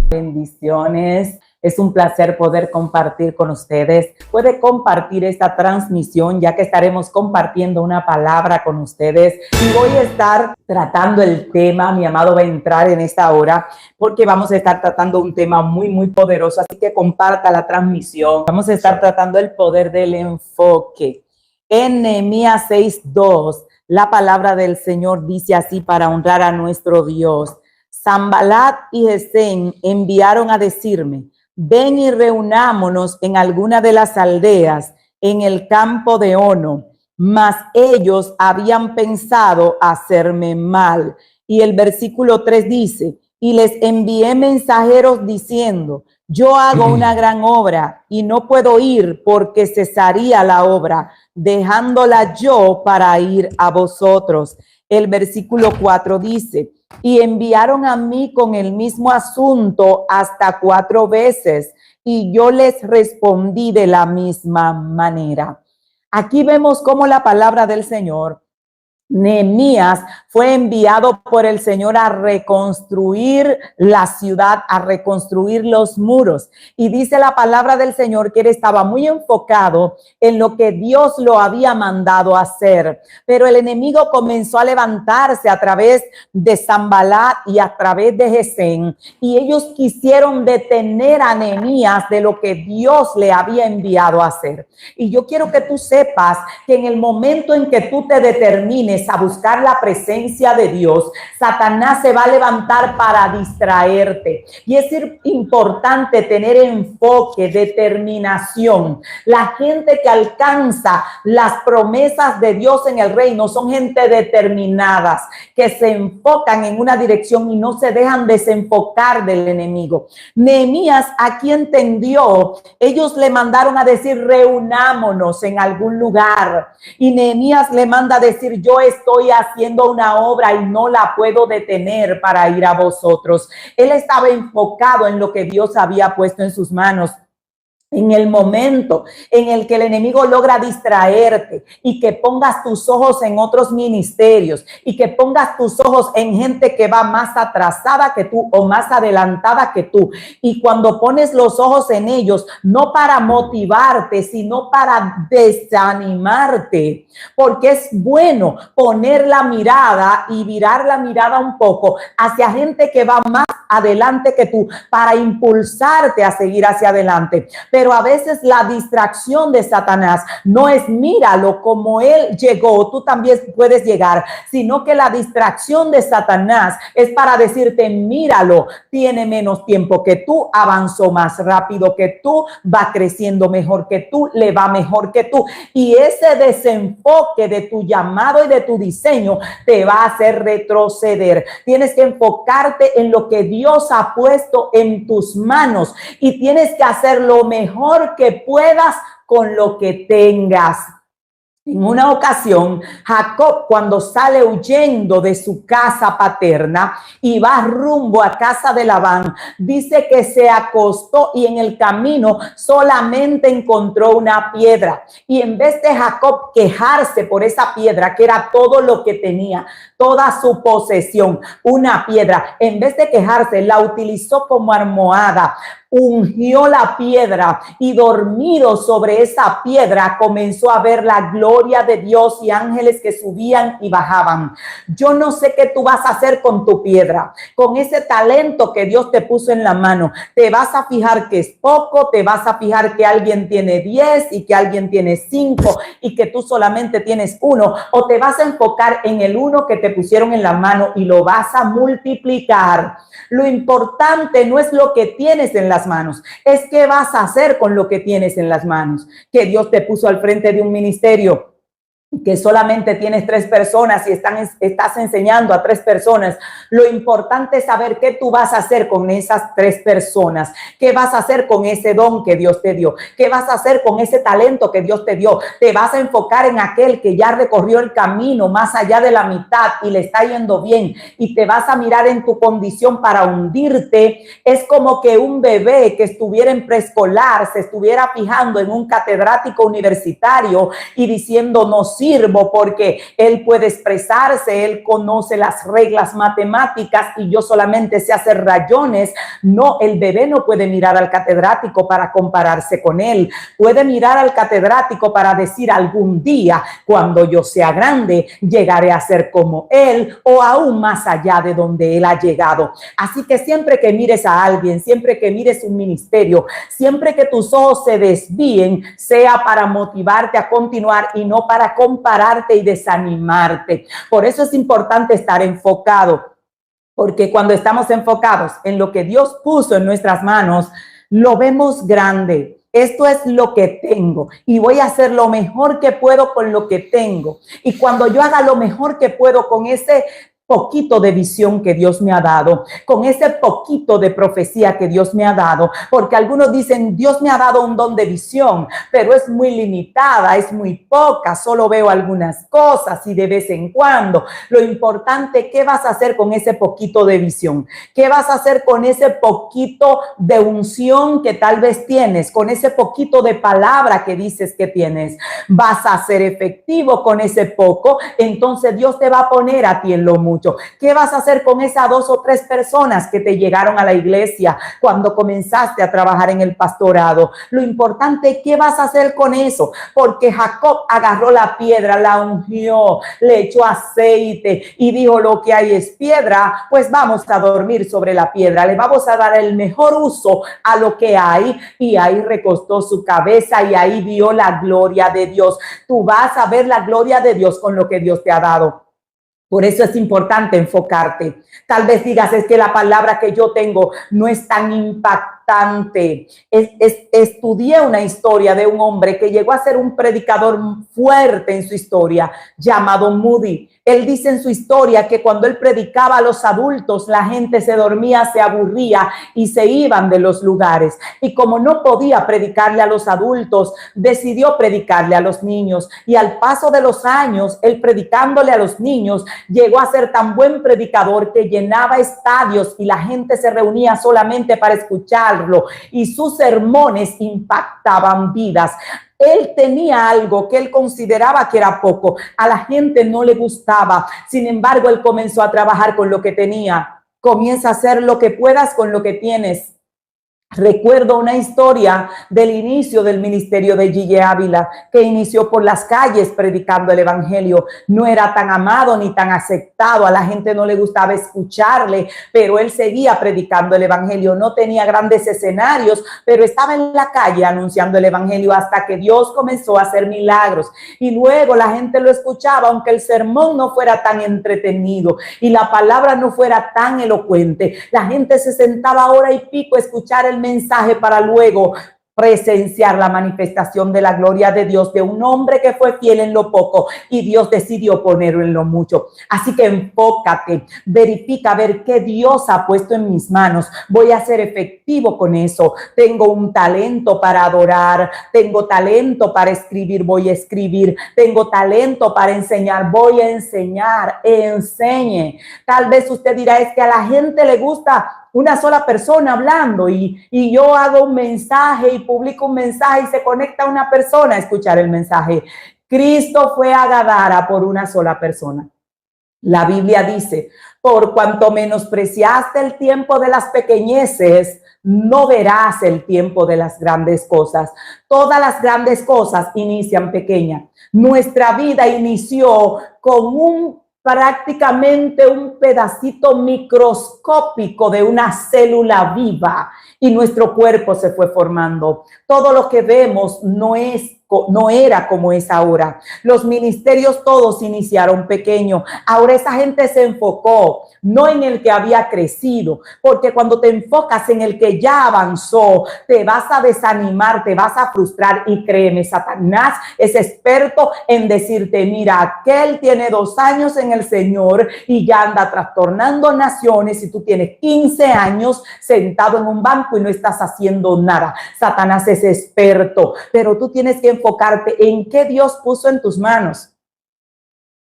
Bendiciones. Es un placer poder compartir con ustedes. Puede compartir esta transmisión ya que estaremos compartiendo una palabra con ustedes. Y voy a estar tratando el tema, mi amado va a entrar en esta hora porque vamos a estar tratando un tema muy poderoso. Así que comparta la transmisión. Vamos a estar tratando el poder del enfoque. En Nehemías 6:2, la palabra del Señor dice así para honrar a nuestro Dios. Sanballat y Gesem enviaron a decirme: ven y reunámonos en alguna de las aldeas en el campo de Ono. Mas ellos habían pensado hacerme mal. Y el versículo 3 dice: y les envié mensajeros diciendo: yo hago una gran obra y no puedo ir porque cesaría la obra, dejándola yo para ir a vosotros. El versículo 4 dice: y enviaron a mí con el mismo asunto hasta 4 veces, y yo les respondí de la misma manera. Aquí vemos cómo la palabra del Señor, Nehemías, fue enviado por el Señor a reconstruir la ciudad, a reconstruir los muros. Y dice la palabra del Señor que él estaba muy enfocado en lo que Dios lo había mandado hacer. Pero el enemigo comenzó a levantarse a través de Sanballat y a través de Gesem. Y ellos quisieron detener a Nehemías de lo que Dios le había enviado a hacer. Y yo quiero que tú sepas que en el momento en que tú te determines a buscar la presencia de Dios, Satanás se va a levantar para distraerte. Y es importante tener enfoque, determinación. La gente que alcanza las promesas de Dios en el reino son gente determinadas, que se enfocan en una dirección y no se dejan desenfocar del enemigo. Nehemías aquí entendió, ellos le mandaron a decir: reunámonos en algún lugar. Y Nehemías le manda a decir: yo estoy haciendo una obra y no la puedo detener para ir a vosotros. Él estaba enfocado en lo que Dios había puesto en sus manos. En el momento en el que el enemigo logra distraerte y que pongas tus ojos en otros ministerios y que pongas tus ojos en gente que va más atrasada que tú o más adelantada que tú, y cuando pones los ojos en ellos, no para motivarte, sino para desanimarte, porque es bueno poner la mirada y virar la mirada un poco hacia gente que va más adelante que tú para impulsarte a seguir hacia adelante. Pero a veces la distracción de Satanás no es míralo como él llegó, tú también puedes llegar, sino que la distracción de Satanás es para decirte: míralo, tiene menos tiempo que tú, avanzó más rápido que tú, va creciendo mejor que tú, le va mejor que tú. Y ese desenfoque de tu llamado y de tu diseño te va a hacer retroceder. Tienes que enfocarte en lo que Dios ha puesto en tus manos y tienes que hacer lo mejor que puedas con lo que tengas. En una ocasión, Jacob, cuando sale huyendo de su casa paterna y va rumbo a casa de Labán, dice que se acostó y en el camino solamente encontró una piedra. Y en vez de Jacob quejarse por esa piedra, que era todo lo que tenía, toda su posesión, una piedra, en vez de quejarse, la utilizó como almohada, ungió la piedra y dormido sobre esa piedra comenzó a ver la gloria de Dios y ángeles que subían y bajaban. Yo no sé qué tú vas a hacer con tu piedra, con ese talento que Dios te puso en la mano. Te vas a fijar que es poco, te vas a fijar que alguien tiene 10 y que alguien tiene 5 y que tú solamente tienes 1, o te vas a enfocar en el 1 que te pusieron en la mano y lo vas a multiplicar. Lo importante no es lo que tienes en las manos, es qué vas a hacer con lo que tienes en las manos. Que Dios te puso al frente de un ministerio que solamente tienes 3 personas y estás enseñando a 3 personas. Lo importante es saber qué tú vas a hacer con esas 3 personas, qué vas a hacer con ese don que Dios te dio, qué vas a hacer con ese talento que Dios te dio. Te vas a enfocar en aquel que ya recorrió el camino más allá de la mitad y le está yendo bien, y te vas a mirar en tu condición para hundirte. Es como que un bebé que estuviera en preescolar se estuviera fijando en un catedrático universitario y diciendo: no sirve, sirvo porque él puede expresarse, él conoce las reglas matemáticas y yo solamente sé hacer rayones. No, el bebé no puede mirar al catedrático para compararse con él. Puede mirar al catedrático para decir algún día, cuando yo sea grande, llegaré a ser como él o aún más allá de donde él ha llegado. Así que siempre que mires a alguien, siempre que mires un ministerio, siempre que tus ojos se desvíen, sea para motivarte a continuar y no para compararte y desanimarte. Por eso es importante estar enfocado, porque cuando estamos enfocados en lo que Dios puso en nuestras manos, lo vemos grande. Esto es lo que tengo y voy a hacer lo mejor que puedo con lo que tengo. Y cuando yo haga lo mejor que puedo con ese poquito de visión que Dios me ha dado, con ese poquito de profecía que Dios me ha dado, porque algunos dicen, Dios me ha dado un don de visión, pero es muy limitada, es muy poca, solo veo algunas cosas y de vez en cuando. Lo importante, ¿qué vas a hacer con ese poquito de visión? ¿Qué vas a hacer con ese poquito de unción que tal vez tienes, con ese poquito de palabra que dices que tienes? ¿Vas a ser efectivo con ese poco? Entonces Dios te va a poner a ti en lo mucho. ¿Qué vas a hacer con esas 2 o 3 personas que te llegaron a la iglesia cuando comenzaste a trabajar en el pastorado? Lo importante es qué vas a hacer con eso, porque Jacob agarró la piedra, la ungió, le echó aceite y dijo, lo que hay es piedra, pues vamos a dormir sobre la piedra, le vamos a dar el mejor uso a lo que hay, y ahí recostó su cabeza y ahí vio la gloria de Dios. Tú vas a ver la gloria de Dios con lo que Dios te ha dado. Por eso es importante enfocarte. Tal vez digas, es que la palabra que yo tengo no es tan impactante. Estudié una historia de un hombre que llegó a ser un predicador fuerte en su historia, llamado Moody. Él dice en su historia que cuando él predicaba a los adultos, la gente se dormía, se aburría y se iban de los lugares. Y como no podía predicarle a los adultos, decidió predicarle a los niños. Y al paso de los años, él predicándole a los niños, llegó a ser tan buen predicador que llenaba estadios y la gente se reunía solamente para escucharlo. Y sus sermones impactaban vidas. Él tenía algo que él consideraba que era poco. A la gente no le gustaba. Sin embargo, él comenzó a trabajar con lo que tenía. Comienza a hacer lo que puedas con lo que tienes. Recuerdo una historia del inicio del ministerio de Gille Ávila, que inició por las calles predicando el evangelio. No era tan amado ni tan aceptado, a la gente no le gustaba escucharle, pero él seguía predicando el evangelio. No tenía grandes escenarios, pero estaba en la calle anunciando el evangelio hasta que Dios comenzó a hacer milagros. Y luego la gente lo escuchaba, aunque el sermón no fuera tan entretenido y la palabra no fuera tan elocuente. La gente se sentaba hora y pico a escuchar el mensaje para luego presenciar la manifestación de la gloria de Dios, de un hombre que fue fiel en lo poco y Dios decidió ponerlo en lo mucho. Así que enfócate, verifica a ver qué Dios ha puesto en mis manos. Voy a ser efectivo con eso. Tengo un talento para adorar, tengo talento para escribir, voy a escribir, tengo talento para enseñar, voy a enseñar, enseñe. Tal vez usted dirá, es que a la gente le gusta una sola persona hablando y yo hago un mensaje y publico un mensaje y se conecta una persona a escuchar el mensaje. Cristo fue a Gadara por una sola persona. La Biblia dice, por cuanto menospreciaste el tiempo de las pequeñeces, no verás el tiempo de las grandes cosas. Todas las grandes cosas inician pequeñas. Nuestra vida inició con prácticamente un pedacito microscópico de una célula viva y nuestro cuerpo se fue formando. Todo lo que vemos no era como es ahora. Los ministerios todos iniciaron pequeños. Ahora esa gente se enfocó no en el que había crecido, porque cuando te enfocas en el que ya avanzó, te vas a desanimar, te vas a frustrar y créeme, Satanás es experto en decirte, mira, aquel tiene 2 años en el Señor y ya anda trastornando naciones y tú tienes 15 años sentado en un banco y no estás haciendo nada. Satanás es experto, pero tú tienes que enfocarte en qué Dios puso en tus manos.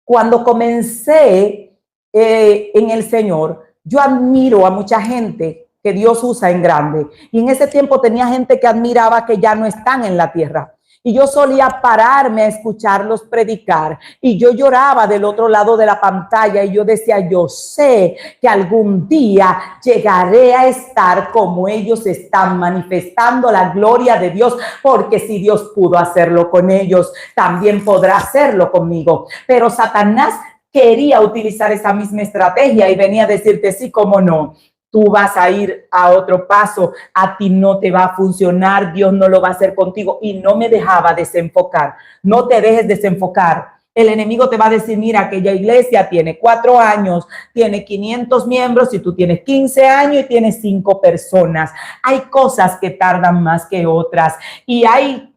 Cuando comencé en el Señor, yo admiro a mucha gente que Dios usa en grande. Y en ese tiempo tenía gente que admiraba que ya no están en la tierra. Y yo solía pararme a escucharlos predicar y yo lloraba del otro lado de la pantalla y yo decía, yo sé que algún día llegaré a estar como ellos están, manifestando la gloria de Dios, porque si Dios pudo hacerlo con ellos, también podrá hacerlo conmigo. Pero Satanás quería utilizar esa misma estrategia y venía a decirte, sí, cómo no. Tú vas a ir a otro paso, a ti no te va a funcionar, Dios no lo va a hacer contigo, y no me dejaba desenfocar. No te dejes desenfocar. El enemigo te va a decir, mira, aquella iglesia tiene 4 años, tiene 500 miembros y tú tienes 15 años y tienes 5 personas. Hay cosas que tardan más que otras y hay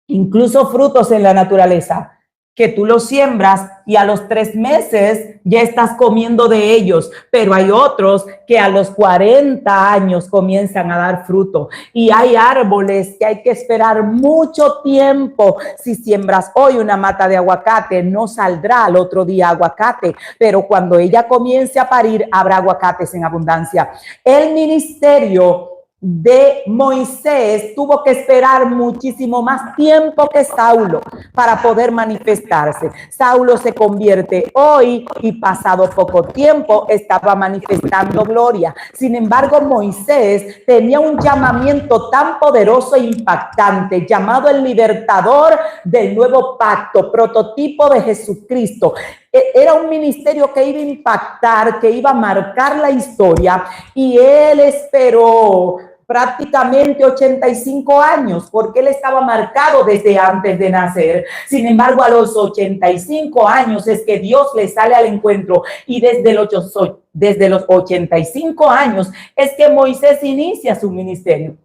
incluso frutos en la naturaleza que tú los siembras y a los 3 meses ya estás comiendo de ellos, pero hay otros que a los 40 años comienzan a dar fruto y hay árboles que hay que esperar mucho tiempo. Si siembras hoy una mata de aguacate, no saldrá al otro día aguacate, pero cuando ella comience a parir, habrá aguacates en abundancia. El ministerio de Moisés tuvo que esperar muchísimo más tiempo que Saulo para poder manifestarse. Saulo se convierte hoy y pasado poco tiempo estaba manifestando gloria. Sin embargo, Moisés tenía un llamamiento tan poderoso e impactante, llamado el libertador del nuevo pacto, prototipo de Jesucristo. Era un ministerio que iba a impactar, que iba a marcar la historia, y él esperó prácticamente 85 años, porque él estaba marcado desde antes de nacer. Sin embargo, a los 85 años es que Dios le sale al encuentro, y desde los 85 años es que Moisés inicia su ministerio.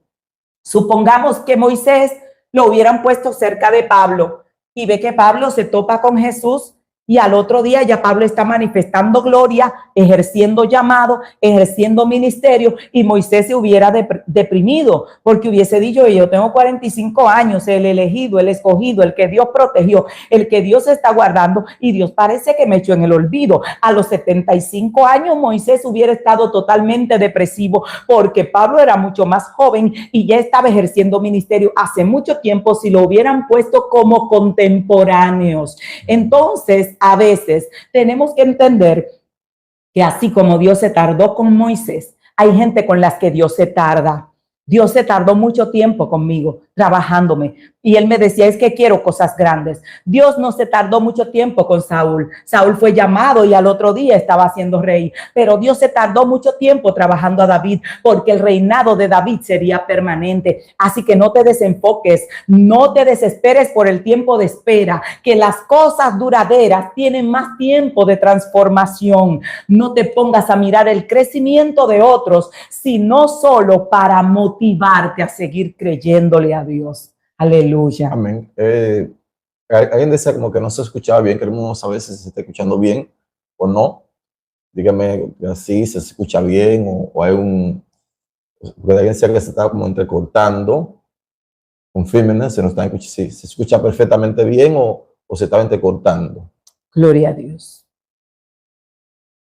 Supongamos que Moisés lo hubieran puesto cerca de Pablo y ve que Pablo se topa con Jesús, y al otro día ya Pablo está manifestando gloria, ejerciendo llamado, ejerciendo ministerio, y Moisés se hubiera deprimido porque hubiese dicho, yo tengo 45 años, el elegido, el escogido, el que Dios protegió, el que Dios está guardando, y Dios parece que me echó en el olvido. A los 75 años Moisés hubiera estado totalmente depresivo porque Pablo era mucho más joven y ya estaba ejerciendo ministerio hace mucho tiempo si lo hubieran puesto como contemporáneos. Entonces, a veces tenemos que entender que así como Dios se tardó con Moisés, hay gente con las que Dios se tarda. Dios se tardó mucho tiempo conmigo, trabajándome. Y él me decía, es que quiero cosas grandes. Dios no se tardó mucho tiempo con Saúl. Saúl fue llamado y al otro día estaba siendo rey. Pero Dios se tardó mucho tiempo trabajando a David, porque el reinado de David sería permanente. Así que no te desenfoques, no te desesperes por el tiempo de espera, que las cosas duraderas tienen más tiempo de transformación. No te pongas a mirar el crecimiento de otros, sino solo para motivarte a seguir creyéndole a Dios. Aleluya. Amén. Alguien decía como que no se escuchaba bien, queremos saber si se está escuchando bien o no. Dígame si se escucha bien o hay un... Porque alguien decía que se está como entrecortando. Confírmenme si nos están escuchando, si se escucha perfectamente bien o se está entrecortando. Gloria a Dios.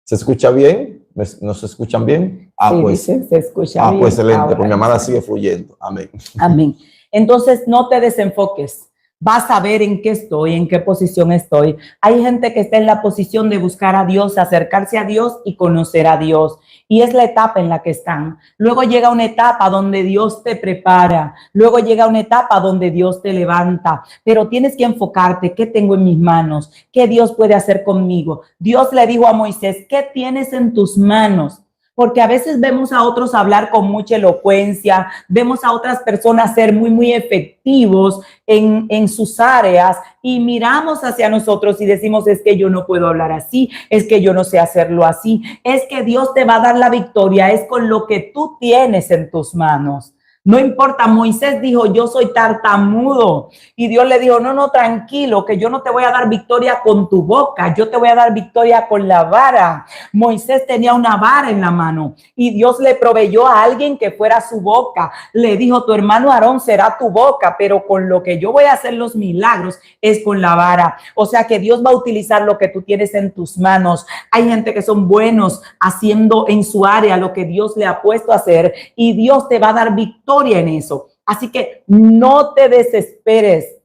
¿Se escucha bien? ¿No se escuchan bien? Sí, pues dicen, se escucha bien. Pues excelente, pues mi amada sigue fluyendo. Amén. Amén. Entonces no te desenfoques. Vas a ver en qué estoy, en qué posición estoy. Hay gente que está en la posición de buscar a Dios, acercarse a Dios y conocer a Dios. Y es la etapa en la que están. Luego llega una etapa donde Dios te prepara. Luego llega una etapa donde Dios te levanta. Pero tienes que enfocarte. ¿Qué tengo en mis manos? ¿Qué Dios puede hacer conmigo? Dios le dijo a Moisés, ¿qué tienes en tus manos? Porque a veces vemos a otros hablar con mucha elocuencia, vemos a otras personas ser muy efectivos en sus áreas, y miramos hacia nosotros y decimos, es que yo no puedo hablar así, es que yo no sé hacerlo así. Es que Dios te va a dar la victoria, es con lo que tú tienes en tus manos. No importa, Moisés dijo, yo soy tartamudo. Y Dios le dijo, no, tranquilo, que yo no te voy a dar victoria con tu boca, yo te voy a dar victoria con la vara. Moisés tenía una vara en la mano y Dios le proveyó a alguien que fuera su boca. Le dijo, tu hermano Aarón será tu boca, pero con lo que yo voy a hacer los milagros es con la vara. O sea que Dios va a utilizar lo que tú tienes en tus manos. Hay gente que son buenos haciendo en su área lo que Dios le ha puesto a hacer, y Dios te va a dar victoria en eso. Así que no te desesperes.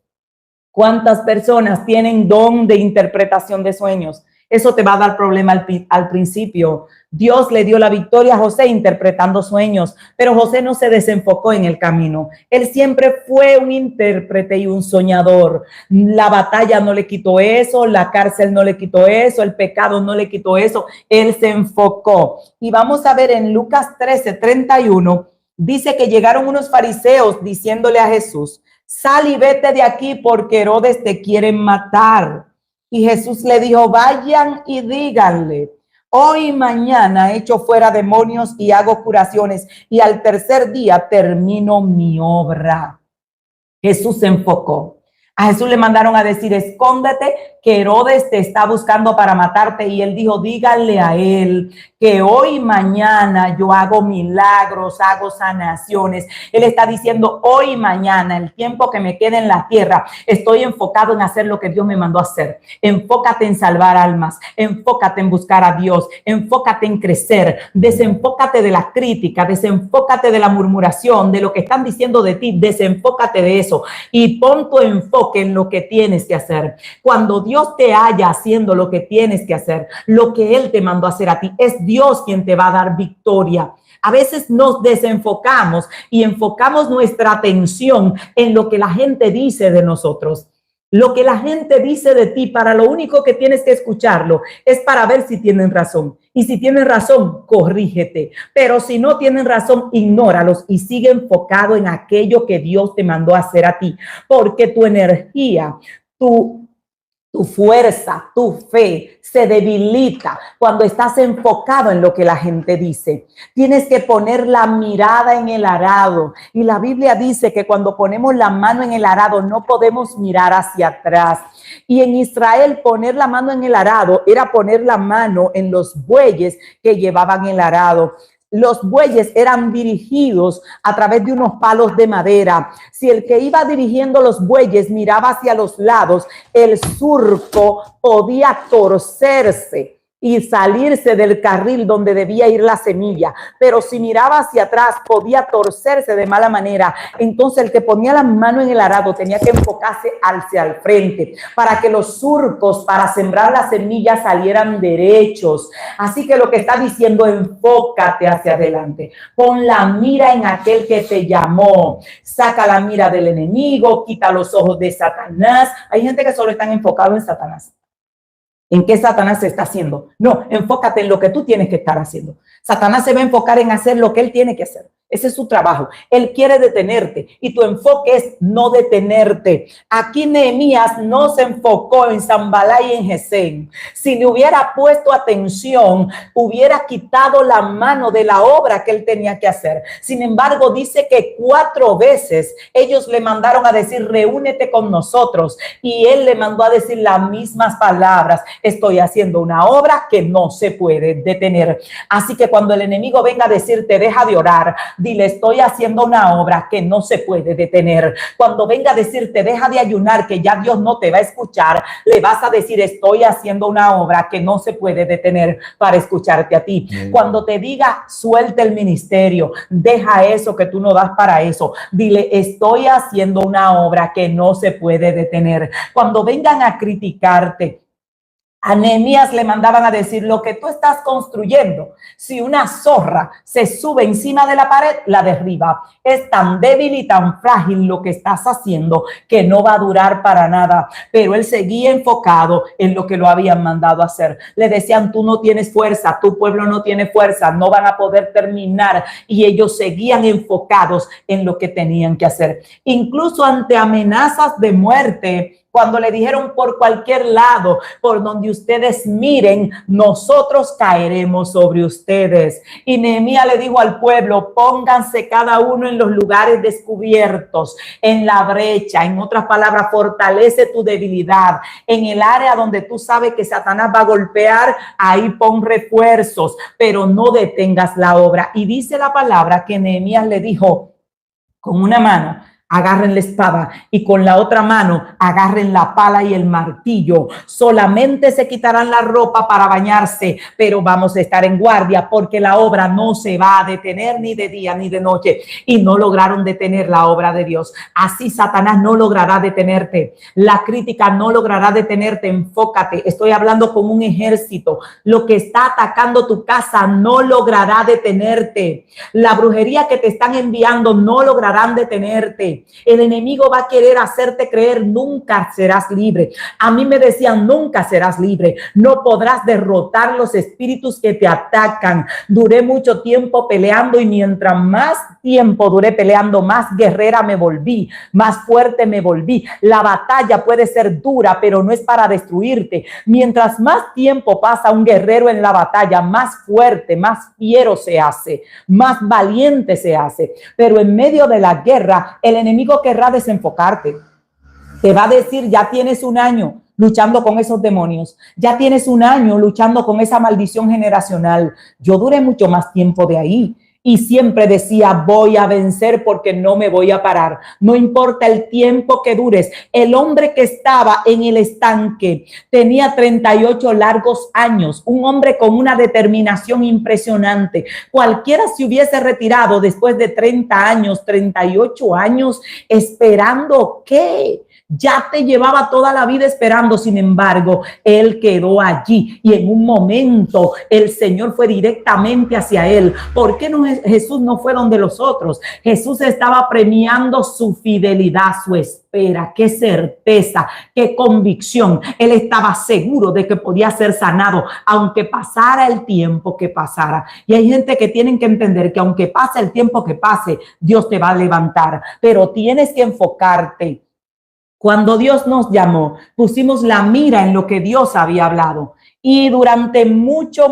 ¿Cuántas personas tienen don de interpretación de sueños? Eso te va a dar problema al principio. Dios le dio la victoria a José interpretando sueños, pero José no se desenfocó en el camino. Él siempre fue un intérprete y un soñador. La batalla no le quitó eso, la cárcel no le quitó eso, el pecado no le quitó eso. Él se enfocó. Y vamos a ver en Lucas 13:31, dice que llegaron unos fariseos diciéndole a Jesús: sal y vete de aquí porque Herodes te quiere matar. Y Jesús le dijo: vayan y díganle, hoy y mañana echo fuera demonios y hago curaciones, y al tercer día termino mi obra. Jesús se enfocó. A Jesús le mandaron a decir: escóndete, que Herodes te está buscando para matarte. Y él dijo: díganle a él que hoy y mañana yo hago milagros, hago sanaciones. Él está diciendo: hoy y mañana, el tiempo que me quede en la tierra, estoy enfocado en hacer lo que Dios me mandó a hacer. Enfócate en salvar almas, enfócate en buscar a Dios, enfócate en crecer, desenfócate de la crítica, desenfócate de la murmuración, de lo que están diciendo de ti, desenfócate de eso y pon tu enfoque en lo que tienes que hacer. Cuando Dios te haya haciendo lo que tienes que hacer, lo que Él te mandó a hacer a ti, es Dios quien te va a dar victoria. A veces nos desenfocamos y enfocamos nuestra atención en lo que la gente dice de nosotros. Lo que la gente dice de ti, para lo único que tienes que escucharlo es para ver si tienen razón. Y si tienen razón, corrígete. Pero si no tienen razón, ignóralos y sigue enfocado en aquello que Dios te mandó a hacer a ti. Porque tu energía, tu fuerza, tu fe se debilita cuando estás enfocado en lo que la gente dice. Tienes que poner la mirada en el arado. Y la Biblia dice que cuando ponemos la mano en el arado no podemos mirar hacia atrás. Y en Israel poner la mano en el arado era poner la mano en los bueyes que llevaban el arado. Los bueyes eran dirigidos a través de unos palos de madera. Si el que iba dirigiendo los bueyes miraba hacia los lados, el surco podía torcerse y salirse del carril donde debía ir la semilla. Pero si miraba hacia atrás, podía torcerse de mala manera. Entonces el que ponía la mano en el arado tenía que enfocarse hacia el frente para que los surcos para sembrar la semilla salieran derechos. Así que lo que está diciendo: enfócate hacia adelante. Pon la mira en aquel que te llamó. Saca la mira del enemigo, quita los ojos de Satanás. Hay gente que solo están enfocados en Satanás. ¿En qué Satanás se está haciendo? No, enfócate en lo que tú tienes que estar haciendo. Satanás se va a enfocar en hacer lo que él tiene que hacer. Ese es su trabajo. Él quiere detenerte y tu enfoque es no detenerte. Aquí Nehemías no se enfocó en Sanballat y en Gesem. Si le hubiera puesto atención, hubiera quitado la mano de la obra que él tenía que hacer. Sin embargo, dice que 4 veces ellos le mandaron a decir: reúnete con nosotros. Y él le mandó a decir las mismas palabras: estoy haciendo una obra que no se puede detener. Así que cuando el enemigo venga a decirte: deja de orar, dile: estoy haciendo una obra que no se puede detener. Cuando venga a decirte: deja de ayunar, que ya Dios no te va a escuchar, le vas a decir: estoy haciendo una obra que no se puede detener para escucharte a ti. Cuando te diga: suelta el ministerio, deja eso que tú no das para eso, dile: estoy haciendo una obra que no se puede detener. Cuando vengan a criticarte, a Nehemías le mandaban a decir: lo que tú estás construyendo, si una zorra se sube encima de la pared, la derriba. Es tan débil y tan frágil lo que estás haciendo que no va a durar para nada. Pero él seguía enfocado en lo que lo habían mandado a hacer. Le decían: tú no tienes fuerza, tu pueblo no tiene fuerza, no van a poder terminar. Y ellos seguían enfocados en lo que tenían que hacer. Incluso ante amenazas de muerte, cuando le dijeron: por cualquier lado, por donde ustedes miren, nosotros caeremos sobre ustedes. Y Nehemías le dijo al pueblo: pónganse cada uno en los lugares descubiertos, en la brecha. En otras palabras, fortalece tu debilidad. En el área donde tú sabes que Satanás va a golpear, ahí pon refuerzos, pero no detengas la obra. Y dice la palabra que Nehemías le dijo con una mano: agarren la espada y con la otra mano agarren la pala y el martillo. Solamente se quitarán la ropa para bañarse, pero vamos a estar en guardia porque la obra no se va a detener ni de día ni de noche. Y no lograron detener la obra de Dios. Así Satanás no logrará detenerte. La crítica no logrará detenerte. Enfócate. Estoy hablando con un ejército. Lo que está atacando tu casa no logrará detenerte. La brujería que te están enviando no lograrán detenerte. El enemigo va a querer hacerte creer nunca serás libre. A mí me decían nunca serás libre. No podrás derrotar los espíritus que te atacan. Duré mucho tiempo peleando y mientras más tiempo duré peleando, más guerrera me volví, más fuerte me volví. La batalla puede ser dura, pero no es para destruirte. Mientras más tiempo pasa un guerrero en la batalla, más fuerte, más fiero se hace, más valiente se hace. Pero en medio de la guerra, el enemigo querrá desenfocarte. Te va a decir, ya tienes un año luchando con esos demonios, ya tienes un año luchando con esa maldición generacional. Yo duré mucho más tiempo de ahí y siempre decía, voy a vencer porque no me voy a parar. No importa el tiempo que dures. El hombre que estaba en el estanque tenía 38 largos años, un hombre con una determinación impresionante. Cualquiera se hubiese retirado después de 30 años, 38 años, esperando ¿qué? Ya te llevaba toda la vida esperando, sin embargo, él quedó allí y en un momento el Señor fue directamente hacia él. ¿Por qué Jesús no fue donde los otros? Jesús estaba premiando su fidelidad, su espera, qué certeza, qué convicción. Él estaba seguro de que podía ser sanado, aunque pasara el tiempo que pasara. Y hay gente que tienen que entender que aunque pase el tiempo que pase, Dios te va a levantar, pero tienes que enfocarte. Cuando Dios nos llamó, pusimos la mira en lo que Dios había hablado. Y durante mucho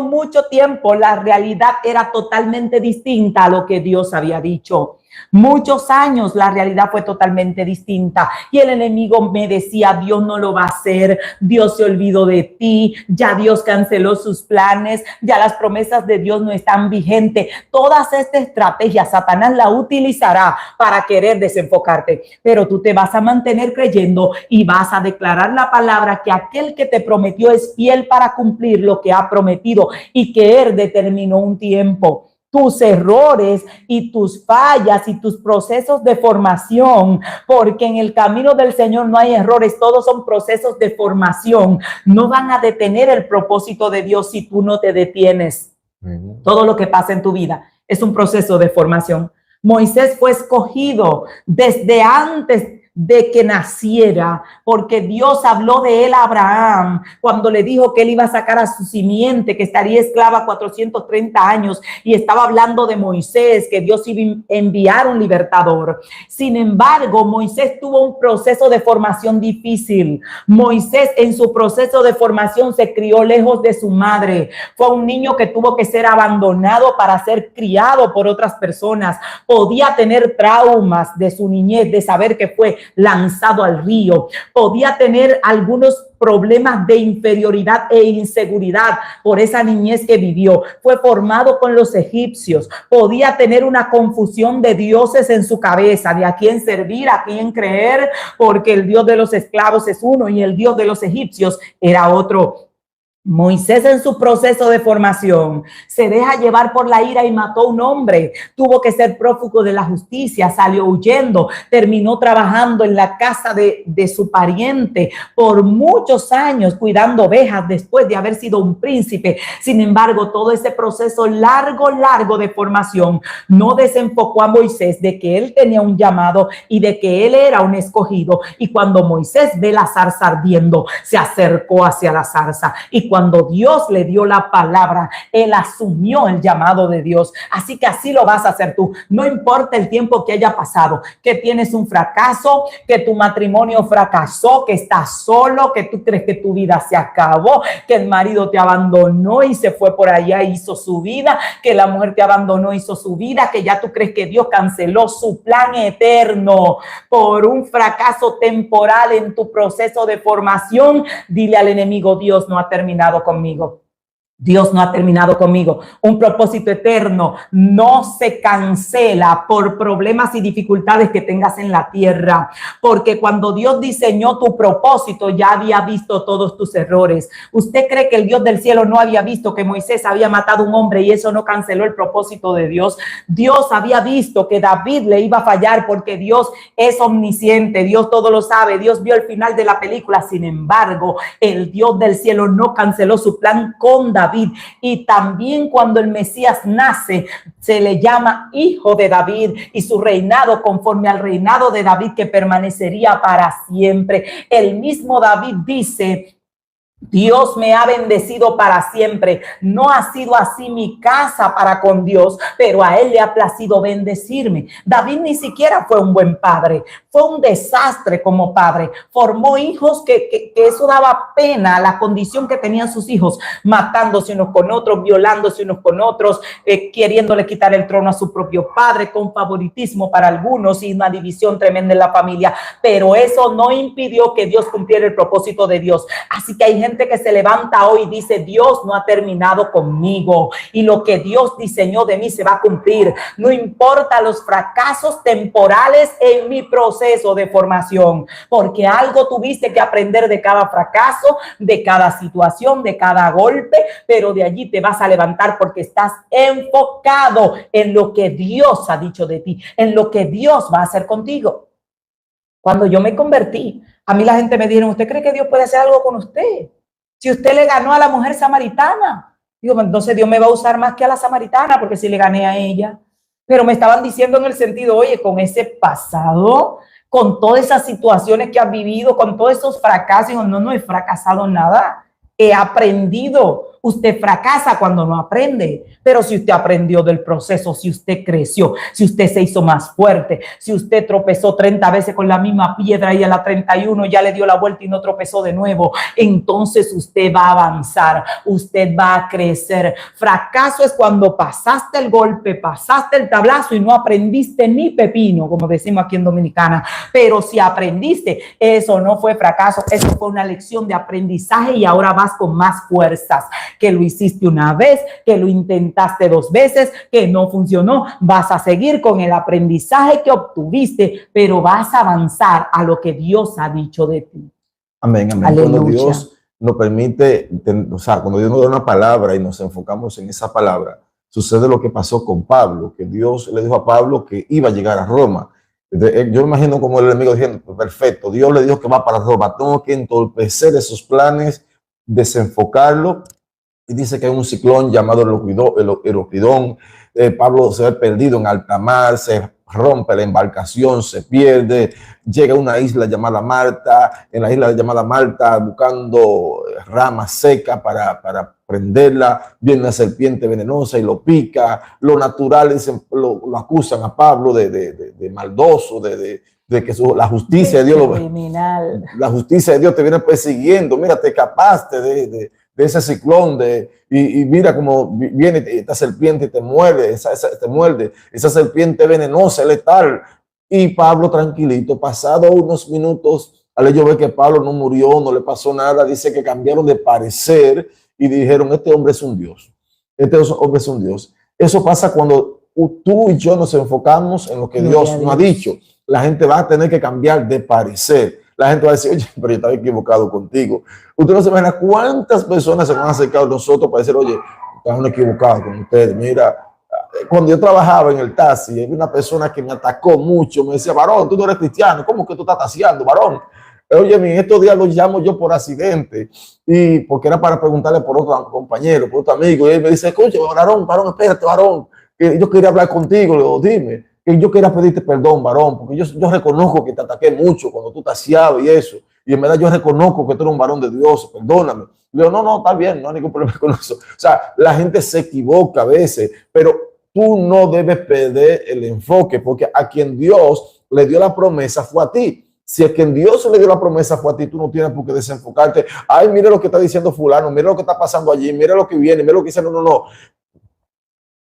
tiempo la realidad era totalmente distinta a lo que Dios había dicho. Muchos años la realidad fue totalmente distinta y el enemigo me decía, Dios no lo va a hacer, Dios se olvidó de ti, ya Dios canceló sus planes, ya las promesas de Dios no están vigentes. Todas estas estrategias Satanás la utilizará para querer desenfocarte, pero tú te vas a mantener creyendo y vas a declarar la palabra que aquel que te prometió es fiel para cumplir lo que ha prometido y que él determinó un tiempo. Tus errores y tus fallas y tus procesos de formación, porque en el camino del Señor no hay errores, todos son procesos de formación, no van a detener el propósito de Dios si tú no te detienes. Todo lo que pasa en tu vida es un proceso de formación. Moisés fue escogido desde antes de que naciera, porque Dios habló de él a Abraham cuando le dijo que él iba a sacar a su simiente, que estaría esclava 430 años, y estaba hablando de Moisés, que Dios iba a enviar un libertador. Sin embargo, Moisés tuvo un proceso de formación difícil. Moisés en su proceso de formación se crió lejos de su madre. Fue un niño que tuvo que ser abandonado para ser criado por otras personas. Podía tener traumas de su niñez, de saber que fue lanzado al río. Podía tener algunos problemas de inferioridad e inseguridad por esa niñez que vivió. Fue formado con los egipcios. Podía tener una confusión de dioses en su cabeza, de a quién servir, a quién creer, porque el Dios de los esclavos es uno y el Dios de los egipcios era otro. Moisés en su proceso de formación se deja llevar por la ira y mató a un hombre. Tuvo que ser prófugo de la justicia, salió huyendo, terminó trabajando en la casa de su pariente por muchos años cuidando ovejas después de haber sido un príncipe. Sin embargo, todo ese proceso largo de formación no desenfocó a Moisés de que él tenía un llamado y de que él era un escogido. Y cuando Moisés ve la zarza ardiendo, se acercó hacia la zarza y cuando Dios le dio la palabra, él asumió el llamado de Dios. Así que así lo vas a hacer tú. No importa el tiempo que haya pasado, que tienes un fracaso, que tu matrimonio fracasó, que estás solo, que tú crees que tu vida se acabó, que el marido te abandonó y se fue por allá e hizo su vida, que la mujer te abandonó e hizo su vida, que ya tú crees que Dios canceló su plan eterno por un fracaso temporal en tu proceso de formación. Dile al enemigo, Dios no ha terminado conmigo. Dios no ha terminado conmigo. Un propósito eterno no se cancela por problemas y dificultades que tengas en la tierra, porque cuando Dios diseñó tu propósito ya había visto todos tus errores. ¿Usted cree que el Dios del cielo no había visto que Moisés había matado a un hombre y eso no canceló el propósito de Dios? Dios había visto que David le iba a fallar porque Dios es omnisciente, Dios todo lo sabe, Dios vio el final de la película. Sin embargo, el Dios del cielo no canceló su plan con David. Y también cuando el Mesías nace, se le llama hijo de David y su reinado conforme al reinado de David que permanecería para siempre. El mismo David dice: Dios me ha bendecido para siempre. No ha sido así mi casa para con Dios, pero a él le ha placido bendecirme. David ni siquiera fue un buen padre, fue un desastre como padre. Formó hijos que eso daba pena, la condición que tenían sus hijos, matándose unos con otros, violándose unos con otros, queriéndole quitar el trono a su propio padre, con favoritismo para algunos y una división tremenda en la familia. Pero eso no impidió que Dios cumpliera el propósito de Dios. Así que hay gente que se levanta hoy y dice: Dios no ha terminado conmigo y lo que Dios diseñó de mí se va a cumplir. No importa los fracasos temporales en mi proceso de formación, porque algo tuviste que aprender de cada fracaso, de cada situación, de cada golpe, pero de allí te vas a levantar porque estás enfocado en lo que Dios ha dicho de ti, en lo que Dios va a hacer contigo. Cuando yo me convertí, a mí la gente me dijo: ¿usted cree que Dios puede hacer algo con usted? Si usted le ganó a la mujer samaritana, digo, entonces Dios me va a usar más que a la samaritana, porque si le gané a ella. Pero me estaban diciendo en el sentido: oye, con ese pasado, con todas esas situaciones que has vivido, con todos esos fracasos, no he fracasado nada, he aprendido. Usted fracasa cuando no aprende, pero si usted aprendió del proceso, si usted creció, si usted se hizo más fuerte, si usted tropezó 30 veces con la misma piedra y a la 31 ya le dio la vuelta y no tropezó de nuevo, entonces usted va a avanzar, usted va a crecer. Fracaso es cuando pasaste el golpe, pasaste el tablazo y no aprendiste ni pepino, como decimos aquí en Dominicana. Pero si aprendiste, eso no fue fracaso, eso fue una lección de aprendizaje y ahora vas con más fuerzas. Que lo hiciste una vez, que lo intentaste 2 veces, que no funcionó, vas a seguir con el aprendizaje que obtuviste, pero vas a avanzar a lo que Dios ha dicho de ti. Amén, amén. Aleluya. Cuando Dios nos permite, o sea, cuando Dios nos da una palabra y nos enfocamos en esa palabra, sucede lo que pasó con Pablo, que Dios le dijo a Pablo que iba a llegar a Roma. Yo me imagino como el enemigo diciendo: perfecto, Dios le dijo que va para Roma, tengo que entorpecer esos planes, desenfocarlo. Y dice que hay un ciclón llamado el Euroclidón. Pablo se ve perdido en alta mar, se rompe la embarcación, se pierde, llega a una isla llamada Malta, en la isla llamada Malta buscando ramas secas para prenderla, viene una serpiente venenosa y lo pica. Lo natural dicen, lo acusan a Pablo de maldoso, de que la justicia de Dios, la justicia de Dios te viene persiguiendo. Mira, te escapaste de ese ciclón, y mira cómo viene esta serpiente y te muerde, esa serpiente venenosa, letal. Y Pablo tranquilito, pasado unos minutos, al ello ver que Pablo no murió, no le pasó nada, dice que cambiaron de parecer y dijeron: este hombre es un Dios, este hombre es un Dios. Eso pasa cuando tú y yo nos enfocamos en lo que Dios nos ha dicho. La gente va a tener que cambiar de parecer. La gente va a decir: oye, pero yo estaba equivocado contigo. Usted no se imagina cuántas personas se van a acercar a nosotros para decir: oye, estaban equivocados con ustedes. Mira, cuando yo trabajaba en el taxi, había una persona que me atacó mucho. Me decía: varón, tú no eres cristiano. ¿Cómo que tú estás taxiando, varón? Oye, en estos días lo llamo yo por accidente, y porque era para preguntarle por otro compañero, por otro amigo. Y él me dice: escucha, varón, espérate, varón, que yo quería hablar contigo. Le digo: dime. Que yo quería pedirte perdón, varón, porque yo reconozco que te ataqué mucho cuando tú taseabas y eso, y en verdad yo reconozco que tú eres un varón de Dios, perdóname. Le digo: no, está bien, no hay ningún problema con eso. O sea, la gente se equivoca a veces, pero tú no debes perder el enfoque, porque a quien Dios le dio la promesa fue a ti. Si a quien Dios le dio la promesa fue a ti, tú no tienes por qué desenfocarte. Ay, mire lo que está diciendo fulano, mire lo que está pasando allí, mire lo que viene, mire lo que dice. No.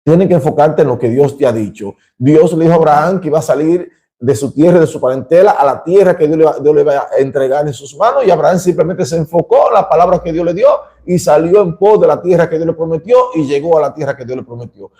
Tienes que enfocarte en lo que Dios te ha dicho. Dios le dijo a Abraham que iba a salir de su tierra, de su parentela, a la tierra que Dios le va a entregar en sus manos, y Abraham simplemente se enfocó en la palabra que Dios le dio y salió en pos de la tierra que Dios le prometió y llegó a la tierra que Dios le prometió.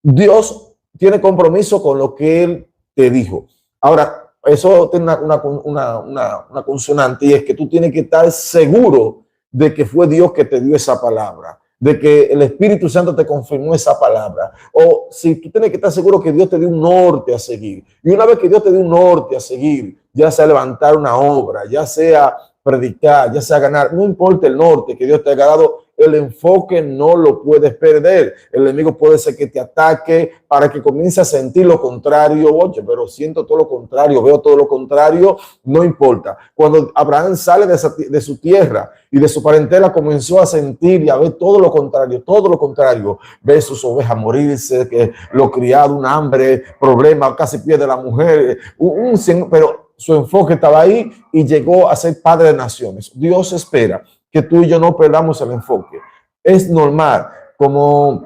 Dios tiene compromiso con lo que Él te dijo. Ahora, eso tiene una consonante, y es que tú tienes que estar seguro de que fue Dios que te dio esa palabra, de que el Espíritu Santo te confirmó esa palabra. O si tú tienes que estar seguro que Dios te dio un norte a seguir. Y una vez que Dios te dio un norte a seguir, ya sea levantar una obra, ya sea predicar, ya sea ganar, no importa el norte que Dios te haya dado, el enfoque no lo puedes perder. El enemigo puede ser que te ataque para que comiences a sentir lo contrario. Oye, pero siento todo lo contrario, veo todo lo contrario, no importa. Cuando Abraham sale de su tierra y de su parentela, comenzó a sentir y a ver todo lo contrario, todo lo contrario. Ve sus ovejas morirse, que lo criado, un hambre, problema, casi pierde la mujer, pero su enfoque estaba ahí y llegó a ser padre de naciones. Dios espera que tú y yo no perdamos el enfoque. Es normal, como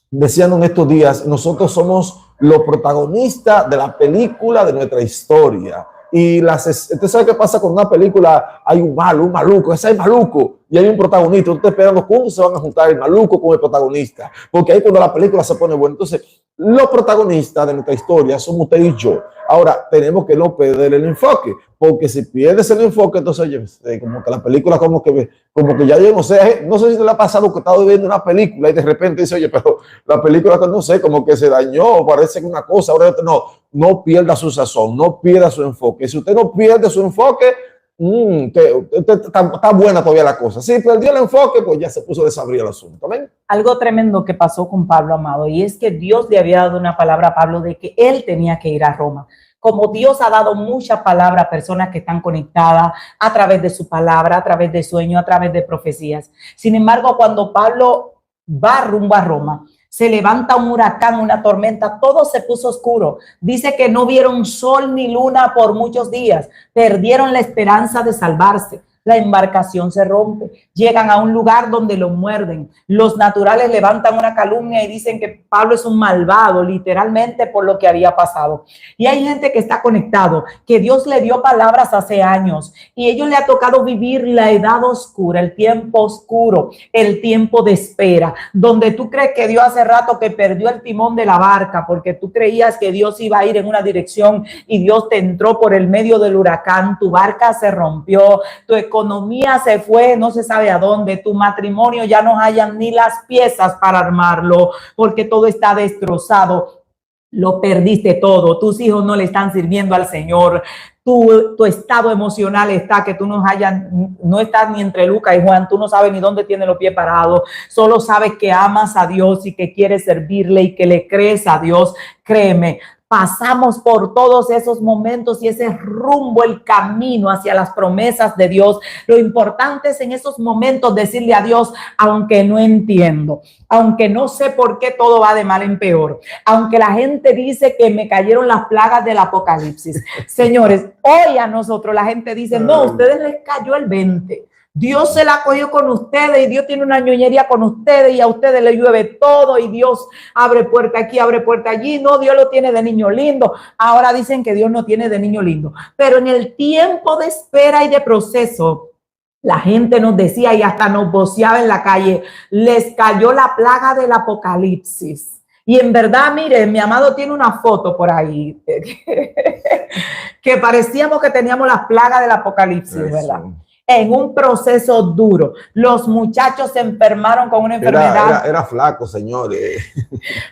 decían en estos días, nosotros somos los protagonistas de la película de nuestra historia. Y usted sabe qué pasa con una película, hay un maluco, ese es maluco, y hay un protagonista. Usted esperando cuándo se van a juntar el maluco con el protagonista, porque ahí cuando la película se pone buena. Entonces, los protagonistas de nuestra historia somos usted y yo. Ahora, tenemos que no perder el enfoque, porque si pierdes el enfoque, entonces, oye, como que la película, como que ya yo no sé si te le ha pasado que estás viendo una película y de repente dice, oye, pero la película, no sé, como que se dañó, parece que una cosa, ahora no pierda su sazón, no pierda su enfoque. Si usted no pierde su enfoque, está buena todavía la cosa. Si perdió el enfoque, pues ya se puso a desabrir el asunto. ¿Ven? Algo tremendo que pasó con Pablo, amado, y es que Dios le había dado una palabra a Pablo de que él tenía que ir a Roma. Como Dios ha dado mucha palabra a personas que están conectadas a través de su palabra, a través de sueños, a través de profecías. Sin embargo, cuando Pablo va rumbo a Roma, se levanta un huracán, una tormenta, todo se puso oscuro. Dice que no vieron sol ni luna por muchos días, perdieron la esperanza de salvarse. La embarcación se rompe, llegan a un lugar donde lo muerden. Los naturales levantan una calumnia y dicen que Pablo es un malvado, literalmente por lo que había pasado. Y hay gente que está conectado, que Dios le dio palabras hace años y a ellos le ha tocado vivir la edad oscura, el tiempo oscuro, el tiempo de espera, donde tú crees que Dios hace rato que perdió el timón de la barca porque tú creías que Dios iba a ir en una dirección y Dios te entró por el medio del huracán, tu barca se rompió, tu economía se fue, no se sabe a dónde, tu matrimonio ya no hayan ni las piezas para armarlo, porque todo está destrozado, lo perdiste todo, tus hijos no le están sirviendo al Señor, tu estado emocional está que tú no estás ni entre Lucas y Juan, tú no sabes ni dónde tiene los pies parados, solo sabes que amas a Dios y que quieres servirle y que le crees a Dios. Créeme, pasamos por todos esos momentos y ese rumbo, el camino hacia las promesas de Dios. Lo importante es en esos momentos decirle a Dios, aunque no entiendo, aunque no sé por qué todo va de mal en peor, aunque la gente dice que me cayeron las plagas del apocalipsis. Señores, hoy a nosotros la gente dice, no, a ustedes les cayó el 20. Dios se la cogió con ustedes y Dios tiene una ñoñería con ustedes y a ustedes les llueve todo y Dios abre puerta aquí, abre puerta allí. No, Dios lo tiene de niño lindo. Ahora dicen que Dios no tiene de niño lindo. Pero en el tiempo de espera y de proceso, la gente nos decía y hasta nos voceaba en la calle, les cayó la plaga del apocalipsis. Y en verdad, mire, mi amado tiene una foto por ahí que parecíamos que teníamos las plagas del apocalipsis, ¿verdad? En un proceso duro. Los muchachos se enfermaron con una enfermedad. Era flaco, señores.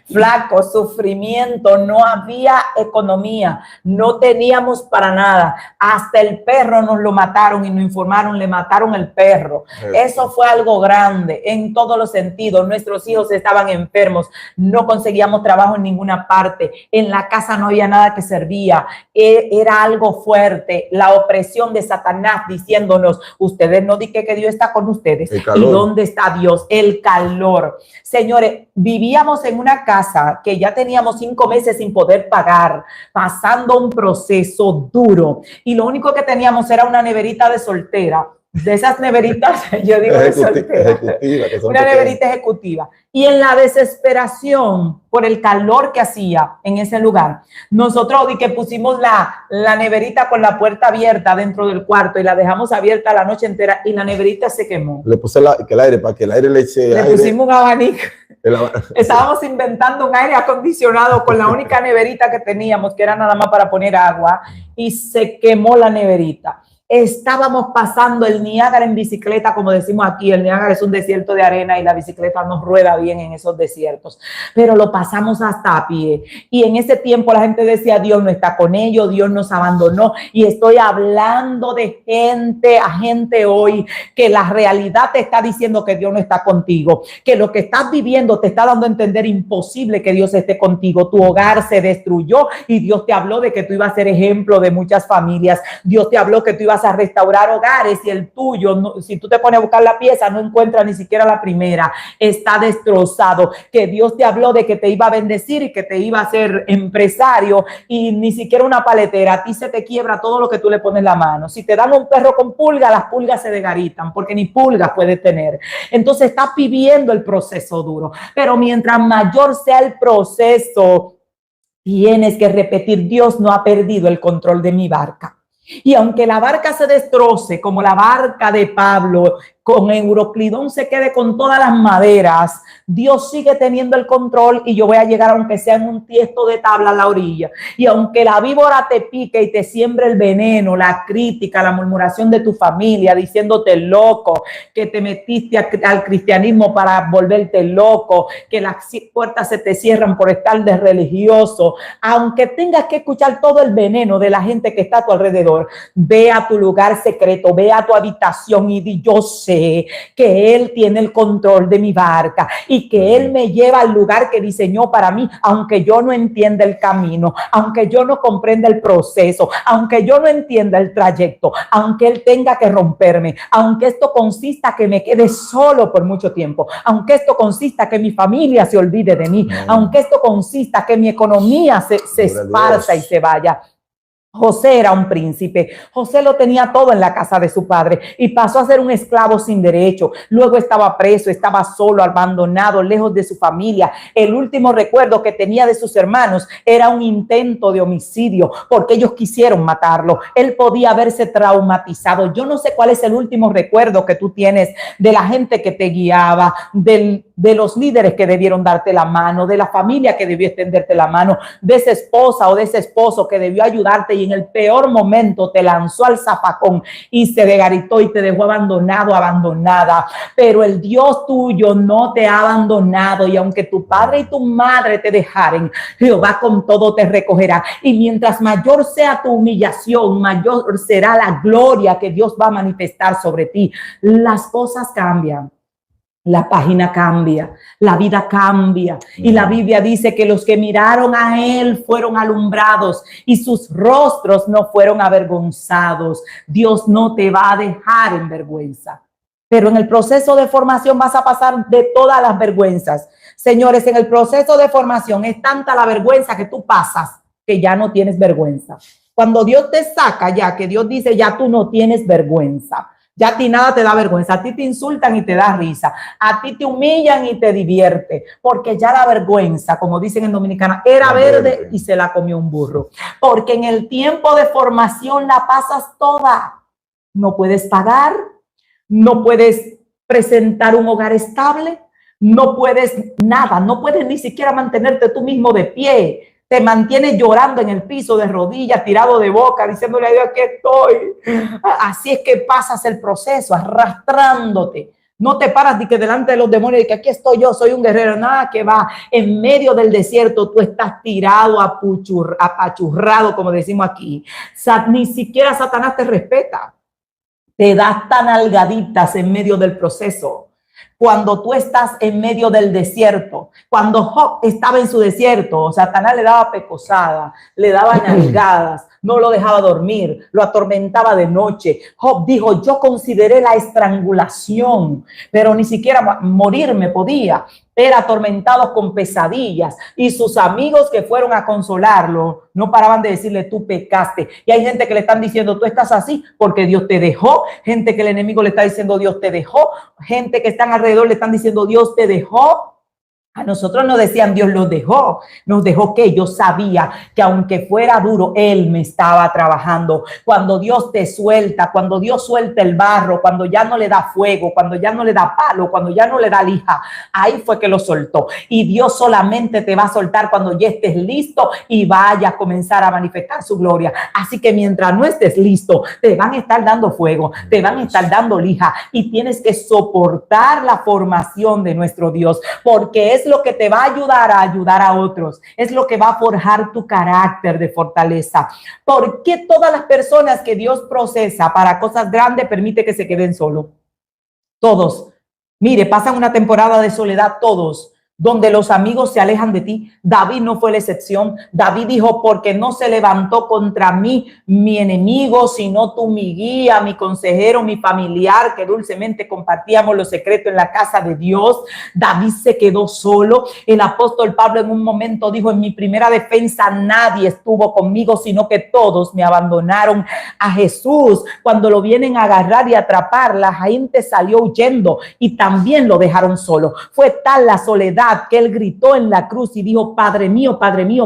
Flaco, sufrimiento, no había economía, no teníamos para nada. Hasta el perro nos lo mataron y nos informaron, le mataron el perro. Eso fue algo grande en todos los sentidos. Nuestros hijos estaban enfermos, no conseguíamos trabajo en ninguna parte. En la casa no había nada que servía. Era algo fuerte. La opresión de Satanás diciéndonos, ustedes no digan que Dios está con ustedes. ¿Y dónde está Dios? El calor. Señores, vivíamos en una casa que ya teníamos 5 meses sin poder pagar, pasando un proceso duro. Y lo único que teníamos era una neverita de soltera. de esas neveritas, yo digo de soltera, ejecutiva, que son una pequeñas. neverita ejecutiva. Y en la desesperación por el calor que hacía en ese lugar, nosotros que pusimos la neverita con la puerta abierta dentro del cuarto y la dejamos abierta la noche entera y la neverita se quemó. Le puse el aire para que el aire le eche Le aire. pusimos un abanico. Estábamos inventando un aire acondicionado con la única neverita que teníamos, que era nada más para poner agua, y se quemó la neverita. Estábamos pasando el Niágara en bicicleta, como decimos aquí. El Niágara es un desierto de arena y la bicicleta no rueda bien en esos desiertos, pero lo pasamos hasta a pie. Y en ese tiempo la gente decía, Dios no está con ellos, Dios nos abandonó. Y estoy hablando de gente, a gente hoy, que la realidad te está diciendo que Dios no está contigo, que lo que estás viviendo te está dando a entender imposible que Dios esté contigo. Tu hogar se destruyó y Dios te habló de que tú ibas a ser ejemplo de muchas familias. Dios te habló que tú ibas a restaurar hogares y el tuyo, no, si tú te pones a buscar la pieza, no encuentras ni siquiera la primera, está destrozado. Que Dios te habló de que te iba a bendecir y que te iba a hacer empresario y ni siquiera una paletera. A ti se te quiebra todo lo que tú le pones la mano. Si te dan un perro con pulga, las pulgas se desgaritan porque ni pulgas puedes tener. Entonces estás viviendo el proceso duro, pero mientras mayor sea el proceso, tienes que repetir, Dios no ha perdido el control de mi barca. Y aunque la barca se destroce, como la barca de Pablo, con Euroclidón se quede con todas las maderas, Dios sigue teniendo el control y yo voy a llegar aunque sea en un tiesto de tabla a la orilla. Y aunque la víbora te pique y te siembre el veneno, la crítica, la murmuración de tu familia, diciéndote loco, que te metiste al cristianismo para volverte loco, que las puertas se te cierran por estar de religioso, aunque tengas que escuchar todo el veneno de la gente que está a tu alrededor, ve a tu lugar secreto, ve a tu habitación y di, yo sé que Él tiene el control de mi barca y que Él me lleva al lugar que diseñó para mí, aunque yo no entienda el camino, aunque yo no comprenda el proceso, aunque yo no entienda el trayecto, aunque Él tenga que romperme, aunque esto consista que me quede solo por mucho tiempo, aunque esto consista que mi familia se olvide de mí, aunque esto consista que mi economía se esparza y se vaya. José era un príncipe. José lo tenía todo en la casa de su padre y pasó a ser un esclavo sin derecho. Luego estaba preso, estaba solo, abandonado, lejos de su familia. El último recuerdo que tenía de sus hermanos era un intento de homicidio porque ellos quisieron matarlo. Él podía haberse traumatizado. Yo no sé cuál es el último recuerdo que tú tienes de la gente que te guiaba, de los líderes que debieron darte la mano, de la familia que debió extenderte la mano, de esa esposa o de ese esposo que debió ayudarte y en el peor momento te lanzó al zafacón y se desgaritó y te dejó abandonado, abandonada. Pero el Dios tuyo no te ha abandonado y aunque tu padre y tu madre te dejaren, Jehová con todo te recogerá. Y mientras mayor sea tu humillación, mayor será la gloria que Dios va a manifestar sobre ti. Las cosas cambian. La página cambia, la vida cambia y la Biblia dice que los que miraron a Él fueron alumbrados y sus rostros no fueron avergonzados. Dios no te va a dejar en vergüenza, pero en el proceso de formación vas a pasar de todas las vergüenzas. Señores, en el proceso de formación es tanta la vergüenza que tú pasas que ya no tienes vergüenza. Cuando Dios te saca ya, que Dios dice ya tú no tienes vergüenza. Ya a ti nada te da vergüenza, a ti te insultan y te da risa, a ti te humillan y te divierte, porque ya la vergüenza, como dicen en Dominicana, era verde y se la comió un burro. Porque en el tiempo de formación la pasas toda. No puedes pagar, no puedes presentar un hogar estable, no puedes nada, no puedes ni siquiera mantenerte tú mismo de pie. Te mantienes llorando en el piso de rodillas, tirado de boca, diciéndole a Dios, aquí estoy. Así es que pasas el proceso, arrastrándote. No te paras de que delante de los demonios, de que aquí estoy yo, soy un guerrero. Nada que va. En medio del desierto tú estás tirado, apachurrado, como decimos aquí. Ni siquiera Satanás te respeta. Te das tan algaditas en medio del proceso. Cuando tú estás en medio del desierto, cuando Job estaba en su desierto, Satanás le daba pecosada, le daba nalgadas, no lo dejaba dormir, lo atormentaba de noche. Job dijo, yo consideré la estrangulación, pero ni siquiera morirme podía. Era atormentado con pesadillas y sus amigos que fueron a consolarlo no paraban de decirle, tú pecaste. Y hay gente que le están diciendo, tú estás así porque Dios te dejó. Gente que el enemigo le está diciendo, Dios te dejó. Gente que están alrededor le están diciendo, Dios te dejó. A nosotros nos decían, Dios los dejó. Nos dejó que yo sabía que aunque fuera duro, Él me estaba trabajando. Cuando Dios te suelta, cuando Dios suelta el barro, cuando ya no le da fuego, cuando ya no le da palo, cuando ya no le da lija, ahí fue que lo soltó. Y Dios solamente te va a soltar cuando ya estés listo y vaya a comenzar a manifestar su gloria. Así que mientras no estés listo, te van a estar dando fuego, te van a estar dando lija y tienes que soportar la formación de nuestro Dios, porque es lo que te va a ayudar a otros. Es lo que va a forjar tu carácter de fortaleza. ¿Por qué todas las personas que Dios procesa para cosas grandes permite que se queden solos? Todos. Mire, pasan una temporada de soledad todos, donde los amigos se alejan de ti. David no fue la excepción. David dijo, porque no se levantó contra mí mi enemigo, sino tú mi guía, mi consejero, mi familiar, que dulcemente compartíamos los secretos en la casa de Dios. David se quedó solo. El apóstol Pablo en un momento dijo, en mi primera defensa nadie estuvo conmigo, sino que todos me abandonaron. A Jesús, cuando lo vienen a agarrar y atrapar, la gente salió huyendo y también lo dejaron solo. Fue tal la soledad que él gritó en la cruz y dijo, Padre mío,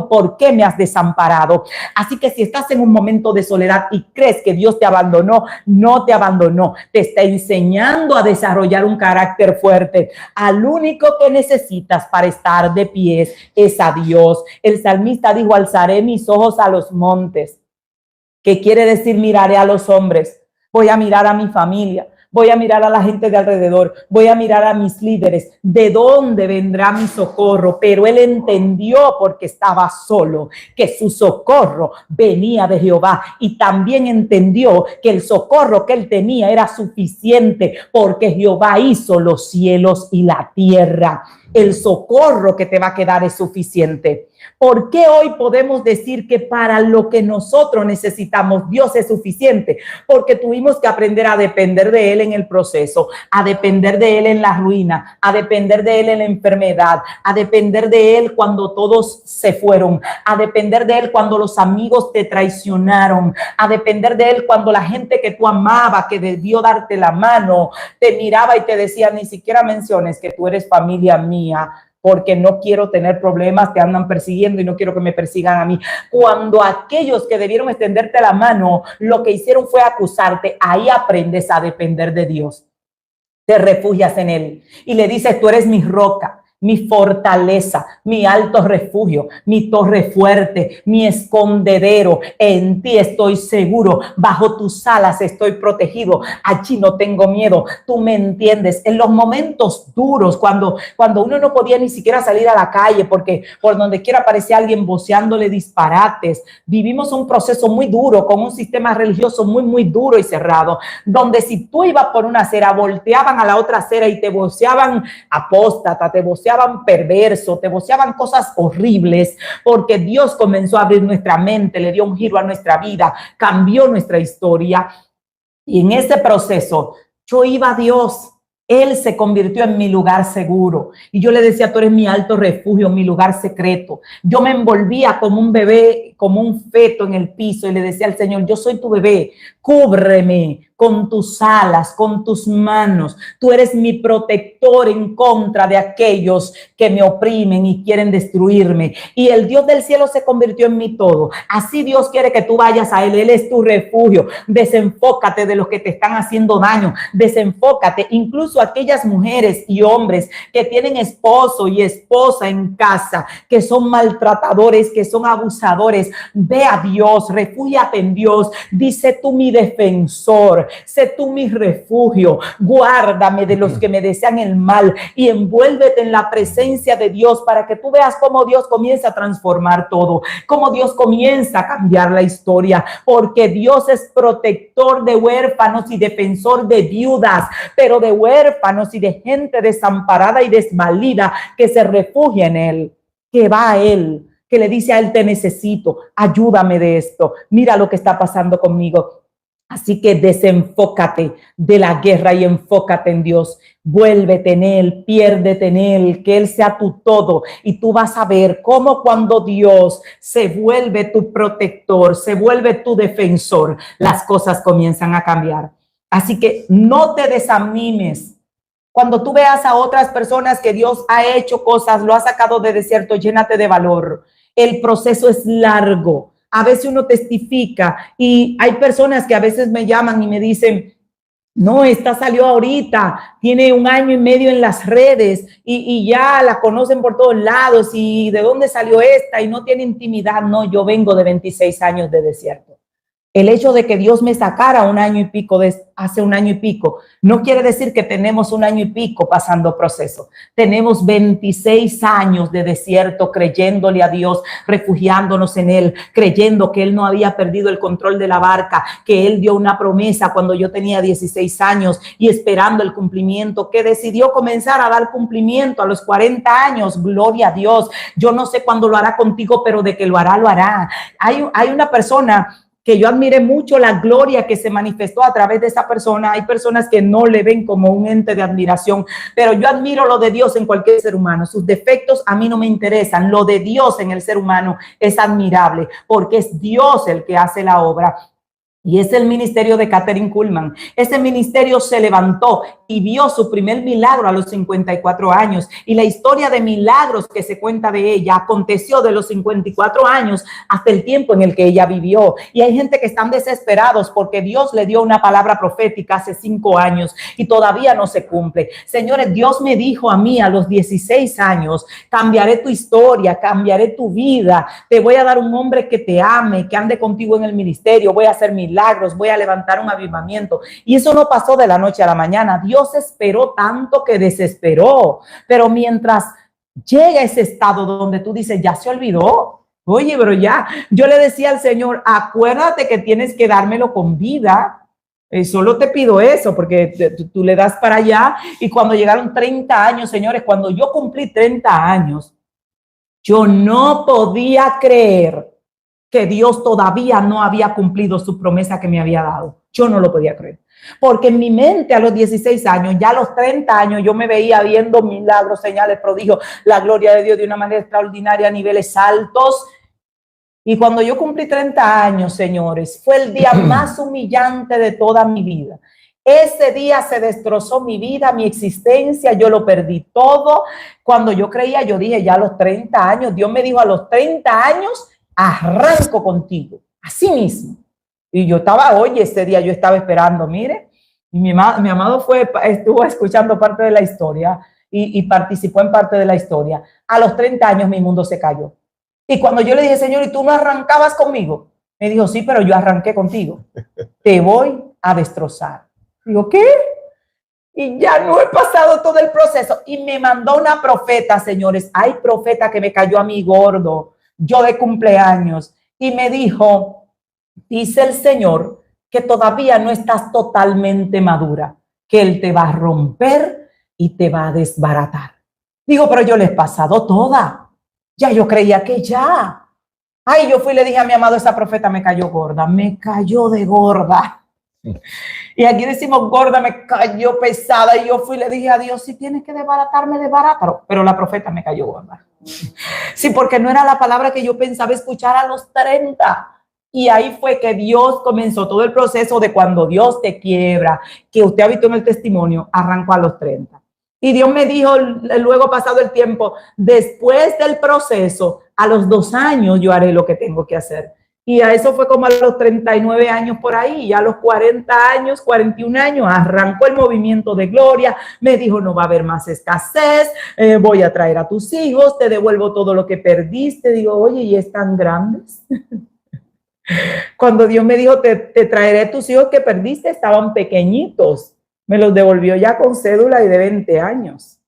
¿por qué me has desamparado? Así que si estás en un momento de soledad y crees que Dios te abandonó, no te abandonó. Te está enseñando a desarrollar un carácter fuerte. Al único que necesitas para estar de pies es a Dios. El salmista dijo, alzaré mis ojos a los montes. ¿Qué quiere decir miraré a los hombres? Voy a mirar a mi familia. Voy a mirar a la gente de alrededor, voy a mirar a mis líderes, ¿de dónde vendrá mi socorro? Pero él entendió, porque estaba solo, que su socorro venía de Jehová, y también entendió que el socorro que él tenía era suficiente, porque Jehová hizo los cielos y la tierra. El socorro que te va a quedar es suficiente. ¿Por qué hoy podemos decir que para lo que nosotros necesitamos Dios es suficiente? Porque tuvimos que aprender a depender de Él en el proceso, a depender de Él en la ruina, a depender de Él en la enfermedad, a depender de Él cuando todos se fueron, a depender de Él cuando los amigos te traicionaron, a depender de Él cuando la gente que tú amabas, que debió darte la mano, te miraba y te decía, ni siquiera menciones que tú eres familia mía, porque no quiero tener problemas, te andan persiguiendo y no quiero que me persigan a mí. Cuando aquellos que debieron extenderte la mano, lo que hicieron fue acusarte, ahí aprendes a depender de Dios. Te refugias en Él y le dices, tú eres mi roca, mi fortaleza, mi alto refugio, mi torre fuerte, mi escondedero. En ti estoy seguro, bajo tus alas estoy protegido, allí no tengo miedo. Tú me entiendes. En los momentos duros, cuando uno no podía ni siquiera salir a la calle porque por donde quiera aparecía alguien voceándole disparates, vivimos un proceso muy duro con un sistema religioso muy duro y cerrado, donde si tú ibas por una acera, volteaban a la otra acera y te voceaban apóstata, te voceaban perverso, te voceaban cosas horribles, porque Dios comenzó a abrir nuestra mente, le dio un giro a nuestra vida, cambió nuestra historia. Y en ese proceso yo iba a Dios. Él se convirtió en mi lugar seguro. Y yo le decía, tú eres mi alto refugio, mi lugar secreto. Yo me envolvía como un bebé, como un feto en el piso y le decía al Señor, yo soy tu bebé, cúbreme con tus alas, con tus manos. Tú eres mi protector en contra de aquellos que me oprimen y quieren destruirme. Y el Dios del cielo se convirtió en mi todo. Así Dios quiere que tú vayas a Él. Él es tu refugio. Desenfócate de los que te están haciendo daño. Desenfócate. Incluso aquellas mujeres y hombres que tienen esposo y esposa en casa, que son maltratadores, que son abusadores. Ve a Dios, refúgiate en Dios. Dice tú mi defensor. Sé tú mi refugio, guárdame de los que me desean el mal y envuélvete en la presencia de Dios para que tú veas cómo Dios comienza a transformar todo, cómo Dios comienza a cambiar la historia, porque Dios es protector de huérfanos y defensor de viudas, pero de huérfanos y de gente desamparada y desvalida que se refugia en Él, que va a Él, que le dice a Él, te necesito, ayúdame de esto, mira lo que está pasando conmigo. Así que desenfócate de la guerra y enfócate en Dios. Vuélvete en Él, piérdete en Él, que Él sea tu todo. Y tú vas a ver cómo cuando Dios se vuelve tu protector, se vuelve tu defensor, las cosas comienzan a cambiar. Así que no te desanimes. Cuando tú veas a otras personas que Dios ha hecho cosas, lo ha sacado de desierto, llénate de valor. El proceso es largo. A veces uno testifica y hay personas que a veces me llaman y me dicen, no, esta salió ahorita, tiene 1 año y medio en las redes y ya la conocen por todos lados y de dónde salió esta y no tiene intimidad. No, yo vengo de 26 años de desierto. El hecho de que Dios me sacara 1 año y pico, hace 1 año y pico, no quiere decir que tenemos 1 año y pico pasando proceso. Tenemos 26 años de desierto creyéndole a Dios, refugiándonos en Él, creyendo que Él no había perdido el control de la barca, que Él dio una promesa cuando yo tenía 16 años y esperando el cumplimiento, que decidió comenzar a dar cumplimiento a los 40 años. Gloria a Dios. Yo no sé cuándo lo hará contigo, pero de que lo hará, lo hará. Hay una persona que yo admiré mucho la gloria que se manifestó a través de esa persona. Hay personas que no le ven como un ente de admiración, pero yo admiro lo de Dios en cualquier ser humano. Sus defectos a mí no me interesan. Lo de Dios en el ser humano es admirable porque es Dios el que hace la obra. Y es el ministerio de Kathryn Kuhlman. Ese ministerio se levantó y vio su primer milagro a los 54 años. Y la historia de milagros que se cuenta de ella aconteció de los 54 años hasta el tiempo en el que ella vivió. Y hay gente que están desesperados porque Dios le dio una palabra profética hace 5 años y todavía no se cumple. Señores, Dios me dijo a mí a los 16 años, cambiaré tu historia, cambiaré tu vida. Te voy a dar un hombre que te ame, que ande contigo en el ministerio. Voy a hacer milagros, voy a levantar un avivamiento. Y eso no pasó de la noche a la mañana. Dios esperó tanto que desesperó. Pero mientras llega ese estado donde tú dices, ya se olvidó. Oye, pero ya, yo le decía al Señor, acuérdate que tienes que dármelo con vida. Solo te pido eso, porque tú le das para allá. Y cuando llegaron 30 años, señores, cuando yo cumplí 30 años, yo no podía creer que Dios todavía no había cumplido su promesa que me había dado. Yo no lo podía creer. Porque en mi mente a los 16 años, ya a los 30 años, yo me veía viendo milagros, señales, prodigios, la gloria de Dios de una manera extraordinaria a niveles altos. Y cuando yo cumplí 30 años, señores, fue el día más humillante de toda mi vida. Ese día se destrozó mi vida, mi existencia, yo lo perdí todo. Cuando yo creía, yo dije ya a los 30 años, Dios me dijo a los 30 años, arranco contigo, así mismo. Y yo estaba, oye, ese día yo estaba esperando, mire, y mi amado estuvo escuchando parte de la historia y participó en parte de la historia. A los 30 años mi mundo se cayó. Y cuando yo le dije, Señor, ¿y tú no arrancabas conmigo? Me dijo, sí, pero yo arranqué contigo. Te voy a destrozar. Digo, ¿qué? Y ya no he pasado todo el proceso. Y me mandó una profeta, señores. Hay profeta que me cayó a mí gordo, yo de cumpleaños, y me dijo, dice el Señor que todavía no estás totalmente madura, que Él te va a romper y te va a desbaratar. Digo, pero yo le he pasado toda. Ya yo creía que ya. Ay, yo fui y le dije a mi amado, esa profeta me cayó gorda, me cayó de gorda. Y aquí decimos gorda, me cayó pesada. Y yo fui y le dije a Dios, si tienes que desbaratarme, desbarátalo. Pero la profeta me cayó gorda. Sí, porque no era la palabra que yo pensaba escuchar a los 30. Y ahí fue que Dios comenzó todo el proceso de cuando Dios te quiebra, que usted ha visto en el testimonio, arrancó a los 30. Y Dios me dijo, luego pasado el tiempo, después del proceso, a los 2 años yo haré lo que tengo que hacer. Y a eso fue como a los 39 años por ahí, y a los 40 años, 41 años, arrancó el movimiento de gloria, me dijo, no va a haber más escasez, voy a traer a tus hijos, te devuelvo todo lo que perdiste. Digo, oye, ¿y están grandes? Cuando Dios me dijo, te traeré tus hijos que perdiste, estaban pequeñitos, me los devolvió ya con cédula y de 20 años.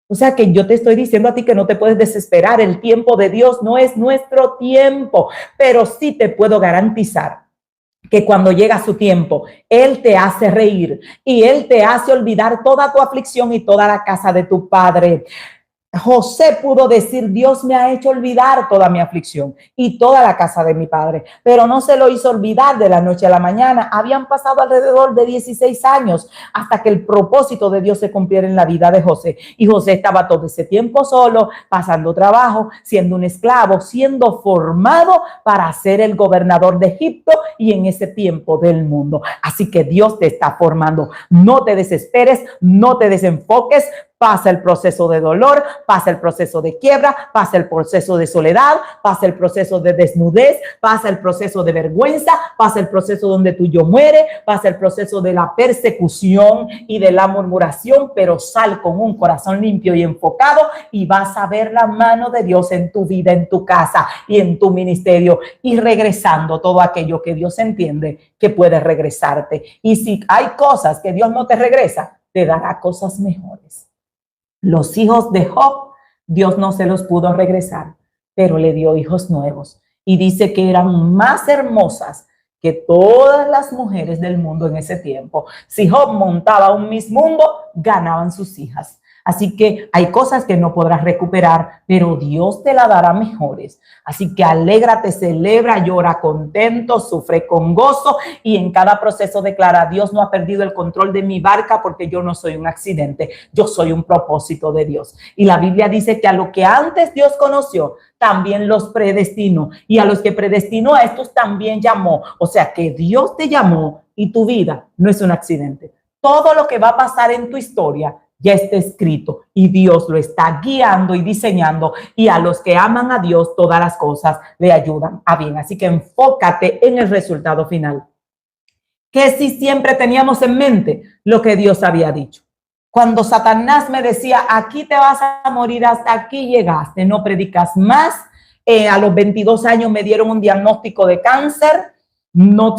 O sea que yo te estoy diciendo a ti que no te puedes desesperar. El tiempo de Dios no es nuestro tiempo, pero sí te puedo garantizar que cuando llega su tiempo, Él te hace reír y Él te hace olvidar toda tu aflicción y toda la casa de tu padre. José pudo decir, Dios me ha hecho olvidar toda mi aflicción y toda la casa de mi padre, pero no se lo hizo olvidar de la noche a la mañana. Habían pasado alrededor de 16 años hasta que el propósito de Dios se cumpliera en la vida de José. Y José estaba todo ese tiempo solo, pasando trabajo, siendo un esclavo, siendo formado para ser el gobernador de Egipto y en ese tiempo del mundo. Así que Dios te está formando. No te desesperes, no te desenfoques. Pasa el proceso de dolor, pasa el proceso de quiebra, pasa el proceso de soledad, pasa el proceso de desnudez, pasa el proceso de vergüenza, pasa el proceso donde tu yo muere, pasa el proceso de la persecución y de la murmuración, pero sal con un corazón limpio y enfocado y vas a ver la mano de Dios en tu vida, en tu casa y en tu ministerio y regresando todo aquello que Dios entiende que puede regresarte. Y si hay cosas que Dios no te regresa, te dará cosas mejores. Los hijos de Job, Dios no se los pudo regresar, pero le dio hijos nuevos. Y dice que eran más hermosas que todas las mujeres del mundo en ese tiempo. Si Job montaba un Miss Mundo, ganaban sus hijas. Así que hay cosas que no podrás recuperar, pero Dios te la dará mejores. Así que alégrate, celebra, llora contento, sufre con gozo y en cada proceso declara, Dios no ha perdido el control de mi barca porque yo no soy un accidente, yo soy un propósito de Dios. Y la Biblia dice que a lo que antes Dios conoció, también los predestinó. Y a los que predestinó, a estos también llamó. O sea que Dios te llamó y tu vida no es un accidente. Todo lo que va a pasar en tu historia ya está escrito y Dios lo está guiando y diseñando y a los que aman a Dios todas las cosas le ayudan a bien. Así que enfócate en el resultado final. Que si siempre teníamos en mente lo que Dios había dicho. Cuando Satanás me decía, aquí te vas a morir, hasta aquí llegaste, no predicas más. A los 22 años me dieron un diagnóstico de cáncer. No,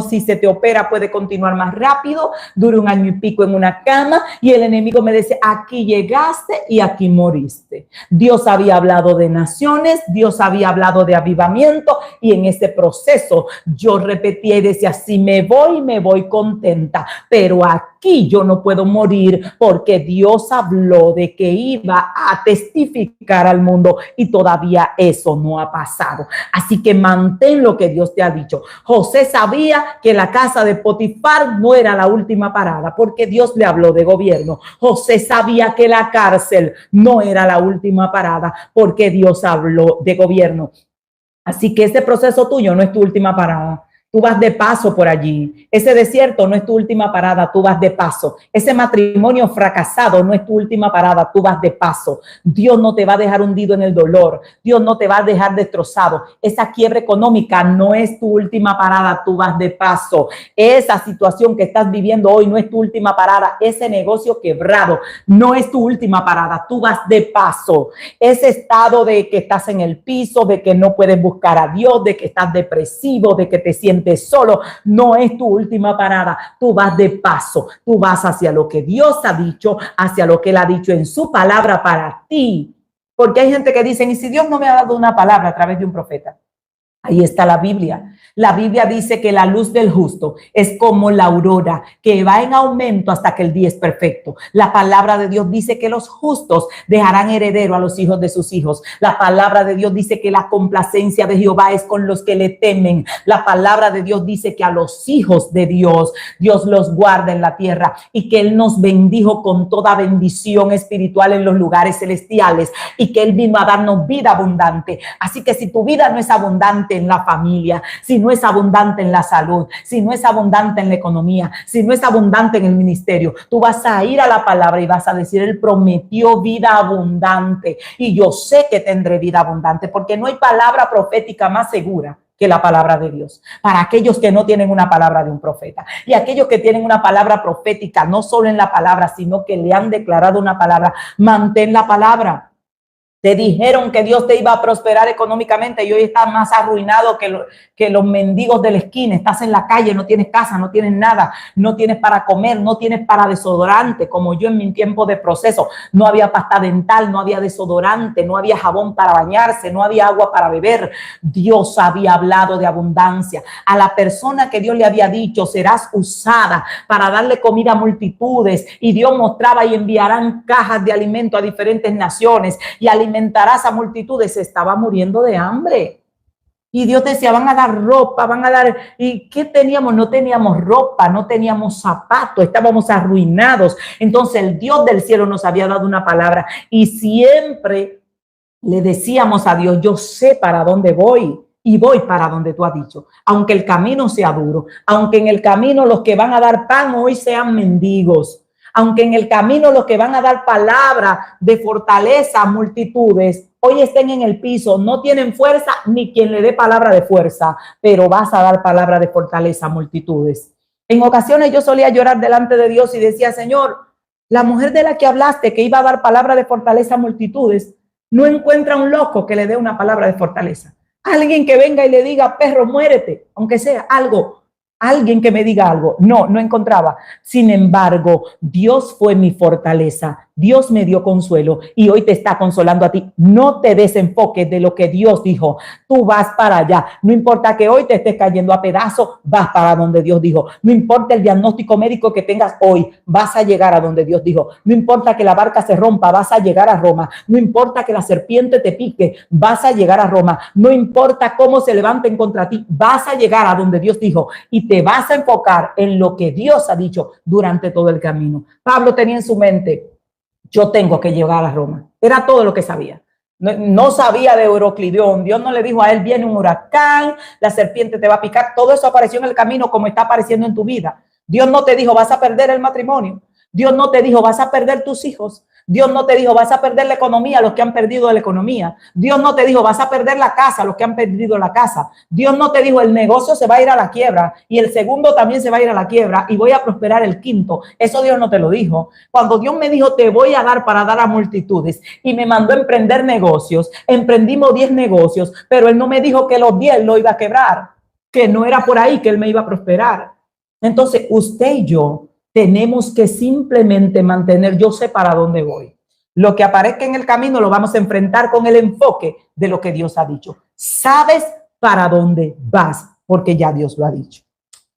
si se te opera puede continuar más rápido, dura 1 año y pico en una cama y el enemigo me dice, aquí llegaste y aquí moriste. Dios había hablado de naciones, Dios había hablado de avivamiento y en ese proceso yo repetía y decía, si me voy contenta, pero aquí yo no puedo morir porque Dios habló de que iba a testificar al mundo y todavía eso no ha pasado. Así que mantén lo que Dios te ha dicho. José sabía que la casa de Potifar no era la última parada porque Dios le habló de gobierno. José sabía que la cárcel no era la última parada porque Dios habló de gobierno. Así que ese proceso tuyo no es tu última parada. Tú vas de paso por allí. Ese desierto no es tu última parada, tú vas de paso. Ese matrimonio fracasado no es tu última parada, tú vas de paso. Dios no te va a dejar hundido en el dolor. Dios no te va a dejar destrozado. Esa quiebra económica no es tu última parada, tú vas de paso. Esa situación que estás viviendo hoy no es tu última parada. Ese negocio quebrado no es tu última parada, tú vas de paso. Ese estado de que estás en el piso, de que no puedes buscar a Dios, de que estás depresivo, de que te sientes solo, no es tu última parada, tú vas de paso, tú vas hacia lo que Dios ha dicho, hacia lo que Él ha dicho en su palabra para ti, porque hay gente que dice, ¿y si Dios no me ha dado una palabra a través de un profeta? Ahí está la Biblia. La Biblia dice que la luz del justo es como la aurora, que va en aumento hasta que el día es perfecto. La palabra de Dios dice que los justos dejarán heredero a los hijos de sus hijos. La palabra de Dios dice que la complacencia de Jehová es con los que le temen. La palabra de Dios dice que a los hijos de Dios, Dios los guarda en la tierra y que Él nos bendijo con toda bendición espiritual en los lugares celestiales y que Él vino a darnos vida abundante. Así que si tu vida no es abundante en la familia, si no es abundante en la salud, si no es abundante en la economía, si no es abundante en el ministerio, tú vas a ir a la palabra y vas a decir, Él prometió vida abundante y yo sé que tendré vida abundante porque no hay palabra profética más segura que la palabra de Dios, para aquellos que no tienen una palabra de un profeta y aquellos que tienen una palabra profética, no solo en la palabra, sino que le han declarado una palabra, mantén la palabra. Te dijeron que Dios te iba a prosperar económicamente y hoy estás más arruinado que los mendigos de la esquina. Estás en la calle, no tienes casa, no tienes nada, no tienes para comer, no tienes para desodorante, como yo en mi tiempo de proceso. No había pasta dental, no había desodorante, no había jabón para bañarse, no había agua para beber. Dios había hablado de abundancia. A la persona que Dios le había dicho, serás usada para darle comida a multitudes. Y Dios mostraba y enviarán cajas de alimento a diferentes naciones y alimentarás a multitudes. Se estaba muriendo de hambre. Y Dios decía, van a dar ropa, van a dar... ¿Y qué teníamos? No teníamos ropa, no teníamos zapatos, estábamos arruinados. Entonces el Dios del cielo nos había dado una palabra y siempre le decíamos a Dios, yo sé para dónde voy y voy para donde tú has dicho. Aunque el camino sea duro, aunque en el camino los que van a dar pan hoy sean mendigos, aunque en el camino los que van a dar palabra de fortaleza a multitudes hoy estén en el piso, no tienen fuerza ni quien le dé palabra de fuerza, pero vas a dar palabra de fortaleza a multitudes. En ocasiones yo solía llorar delante de Dios y decía, Señor, la mujer de la que hablaste que iba a dar palabra de fortaleza a multitudes, no encuentra un loco que le dé una palabra de fortaleza. Alguien que venga y le diga, perro, muérete, aunque sea algo. Alguien que me diga algo. No encontraba. Sin embargo, Dios fue mi fortaleza. Dios me dio consuelo y hoy te está consolando a ti. No te desenfoques de lo que Dios dijo. Tú vas para allá. No importa que hoy te estés cayendo a pedazos, vas para donde Dios dijo. No importa el diagnóstico médico que tengas hoy, vas a llegar a donde Dios dijo. No importa que la barca se rompa, vas a llegar a Roma. No importa que la serpiente te pique, vas a llegar a Roma. No importa cómo se levanten contra ti, vas a llegar a donde Dios dijo y te vas a enfocar en lo que Dios ha dicho durante todo el camino. Pablo tenía en su mente, yo tengo que llegar a Roma. Era todo lo que sabía. No sabía de Euroclidión. Dios no le dijo a él, viene un huracán, la serpiente te va a picar. Todo eso apareció en el camino como está apareciendo en tu vida. Dios no te dijo, vas a perder el matrimonio. Dios no te dijo, vas a perder tus hijos. Dios no te dijo, vas a perder la economía, los que han perdido la economía. Dios no te dijo, vas a perder la casa, los que han perdido la casa. Dios no te dijo, el negocio se va a ir a la quiebra y el segundo también se va a ir a la quiebra y voy a prosperar el quinto. Eso Dios no te lo dijo. Cuando Dios me dijo, te voy a dar para dar a multitudes y me mandó a emprender negocios, emprendimos 10 negocios, pero Él no me dijo que los 10 lo iba a quebrar, que no era por ahí que Él me iba a prosperar. Entonces, usted y yo tenemos que simplemente mantener, yo sé para dónde voy. Lo que aparezca en el camino lo vamos a enfrentar con el enfoque de lo que Dios ha dicho. Sabes para dónde vas, porque ya Dios lo ha dicho.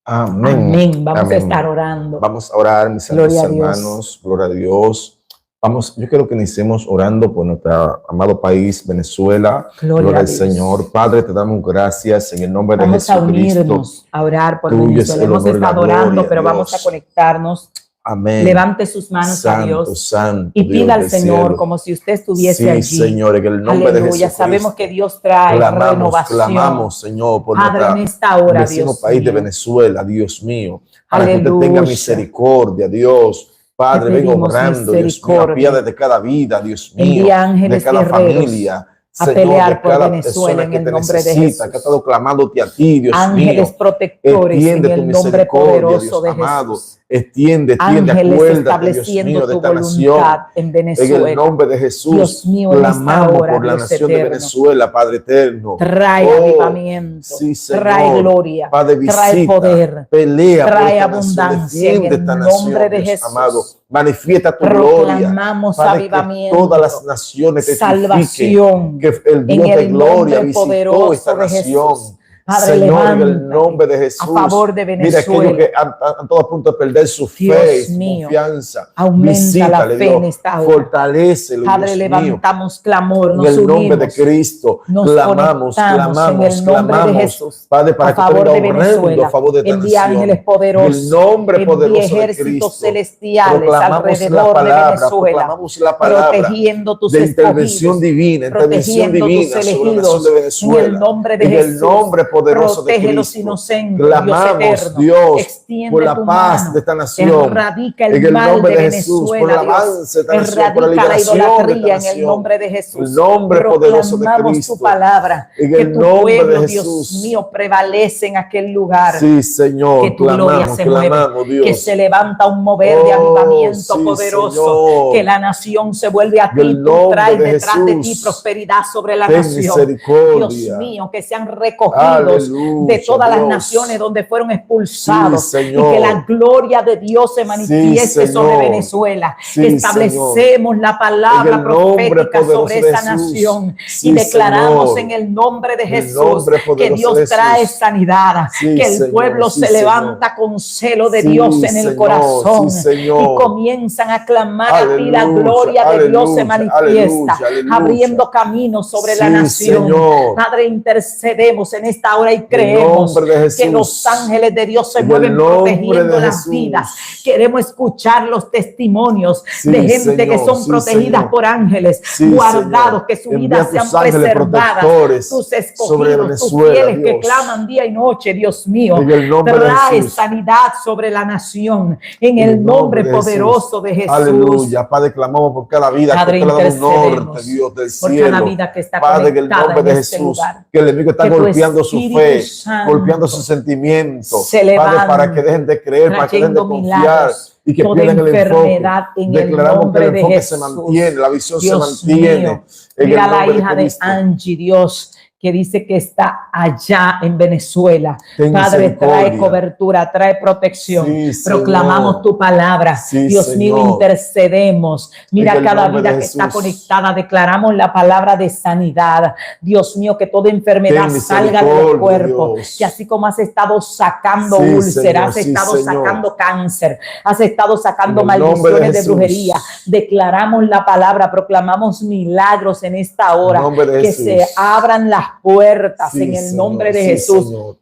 Amén. Amén. Vamos Amén. a estar orando. Vamos a orar, mis hermanos. Gloria a Dios. Vamos, yo quiero que iniciemos orando por nuestro amado país, Venezuela. Gloria al Señor. Padre, te damos gracias en el nombre de Jesucristo. Vamos a unirnos a orar por Venezuela. Hemos estado orando, pero vamos a conectarnos. Amén. Levante sus manos santo, a Dios santo, y pida al del Señor cielo. Como si usted estuviese sí, allí. Señor, en el nombre de Jesucristo. Sabemos que Dios trae renovación. Clamamos, Señor, por Padre, en esta hora, vecino Dios país mío. de Venezuela, Dios mío. Para Aleluya. que usted tenga misericordia, Dios. Padre, vengo orando, Dios mío, apiade de cada vida, Dios mío, envía ángeles de cada familia, a Señor, pelear de por cada Venezuela persona en que el te nombre de necesita, Jesús. que ha estado clamándote a ti, Dios Ángeles mío. protectores Extiende en tu el nombre misericordia, poderoso Dios de amado. Jesús. Extiende, Ángeles acuérdate, Dios estableciendo mío, de tu esta nación. voluntad en Venezuela. En el nombre de Jesús, Dios mío, en esta clamamos hora, por la Dios nación de eterno. Venezuela, Padre eterno. Trae avivamiento, sí, Señor. trae gloria, Padre, visita, trae poder, pelea trae por esta abundancia nación, defiende en esta el nación, nombre de Dios Jesús. amado. Manifiesta tu gloria, Proclamamos Padre, avivamiento, que todas las naciones salvación, que el Dios en de el gloria nombre visitó poderoso esta de nación. Jesús. Padre, Señor, en el levántate nombre de Jesús, a favor de mira aquellos Venezuela. que han todo a punto de perder su Dios fe, su mío, confianza. aumenta Visítale, la fe Dios, en esta hora. fortalécelo, Padre, Dios levantamos clamor, mío. nos En el nombre unimos, de Cristo, nos clamamos, conectamos en el nombre de Jesús, Padre, para a que favor tú de vengas Venezuela. obrando a favor de esta Envía nación. ángeles En poderosos, el nombre envía poderoso de ejércitos Cristo, celestiales proclamamos la alrededor de palabra, Venezuela, proclamamos la palabra protegiendo tus de intervención escogidos, divina, intervención protegiendo tus divina sobre la nación elegidos, de en Venezuela. el nombre de En el Jesús. nombre poderoso de protege los Cristo. inocentes, Clamamos, Dios eterno, Dios, extiende por la tu paz mano, de esta nación. erradica En el el mal nombre de de Jesús, por el Venezuela, Dios, avance de esta nación, por la erradica la liberación de esta idolatría en el nación. nombre de Jesús. El nombre poderoso de Proclamamos Cristo. tu palabra, En que el tu nombre pueblo, de Dios Jesús. mío, prevalece en aquel lugar. Sí, Señor, Que tu gloria clamamos, se mueve, Dios. que se levanta un mover de avivamiento sí, poderoso, Señor. que la nación se vuelve a En el ti, tú nombre traes de detrás de ti Jesús. prosperidad sobre la Ten nación. misericordia. Dios mío, que sean recogidos Aleluya, de todas las Dios. naciones donde fueron expulsados, Sí, y Señor. que la gloria de Dios se manifieste Sí, sobre Señor. Venezuela. Sí, Establecemos la En palabra el nombre profética poderoso sobre de esa Jesús. nación, Sí, y declaramos Señor. en el nombre de En el Jesús nombre que poderoso Dios de Jesús. trae sanidad, Sí, que el Señor, pueblo sí, se Señor. levanta con celo de Sí, Dios en el Señor, corazón, sí, Señor. y comienzan a clamar a ti, la Aleluya, gloria de Dios se aleluya, manifiesta, aleluya, aleluya. abriendo caminos sobre la Sí, nación. Señor. Padre, intercedemos en esta hora y En el creemos nombre de Jesús. que los ángeles de Dios se En el mueven nombre protegiendo de las Jesús. vidas. Queremos escuchar los testimonios Sí, de gente que Señor, son sí, protegidas Señor. por ángeles, Sí, guardados, Señor. que su Envía vida tus sean ángeles preservadas, protectores tus sobre escogidos, tus Venezuela, fieles que Dios. claman día y noche, Dios mío. En el nombre de Trae Jesús. sanidad sobre la nación, en En el nombre de poderoso de Jesús. Aleluya. Padre, clamamos por cada vida, Padre, por cada lado intercedemos norte, Dios del por cielo. cada vida que está Padre, en el conectada nombre de en este Jesús, lugar. que el enemigo está Que tu golpeando su Espíritu fe, Santo golpeando sus sentimientos. se levante, Padre, para que dejen de creer, para que dejen de trayendo confiar milagros, y que toda pierdan el enfoque. enfermedad en el Declaramos que nombre el de enfoque Jesús. se mantiene, la visión Dios se mantiene. mío, En mira el la nombre hija de Cristo. Angie, Dios, que dice que está allá en Venezuela. Ten Padre, trae misericordia. cobertura, trae protección. Sí, Proclamamos Señor. tu palabra. Sí, Dios mío, Señor. intercedemos. Mira En el cada nombre vida de que está Jesús. conectada. Declaramos la palabra de sanidad. Dios mío, que toda enfermedad Ten salga de los misericordia, cuerpos. Dios. Que así como has estado sacando Sí, úlceras, Señor, has sí, estado Señor. sacando cáncer, has estado sacando En el nombre de maldiciones de Jesús. brujería. Declaramos la palabra, proclamamos milagros en esta hora. En el nombre de Que Jesús. se abran las puertas Sí, en el Señor, nombre de sí, Jesús. Señor.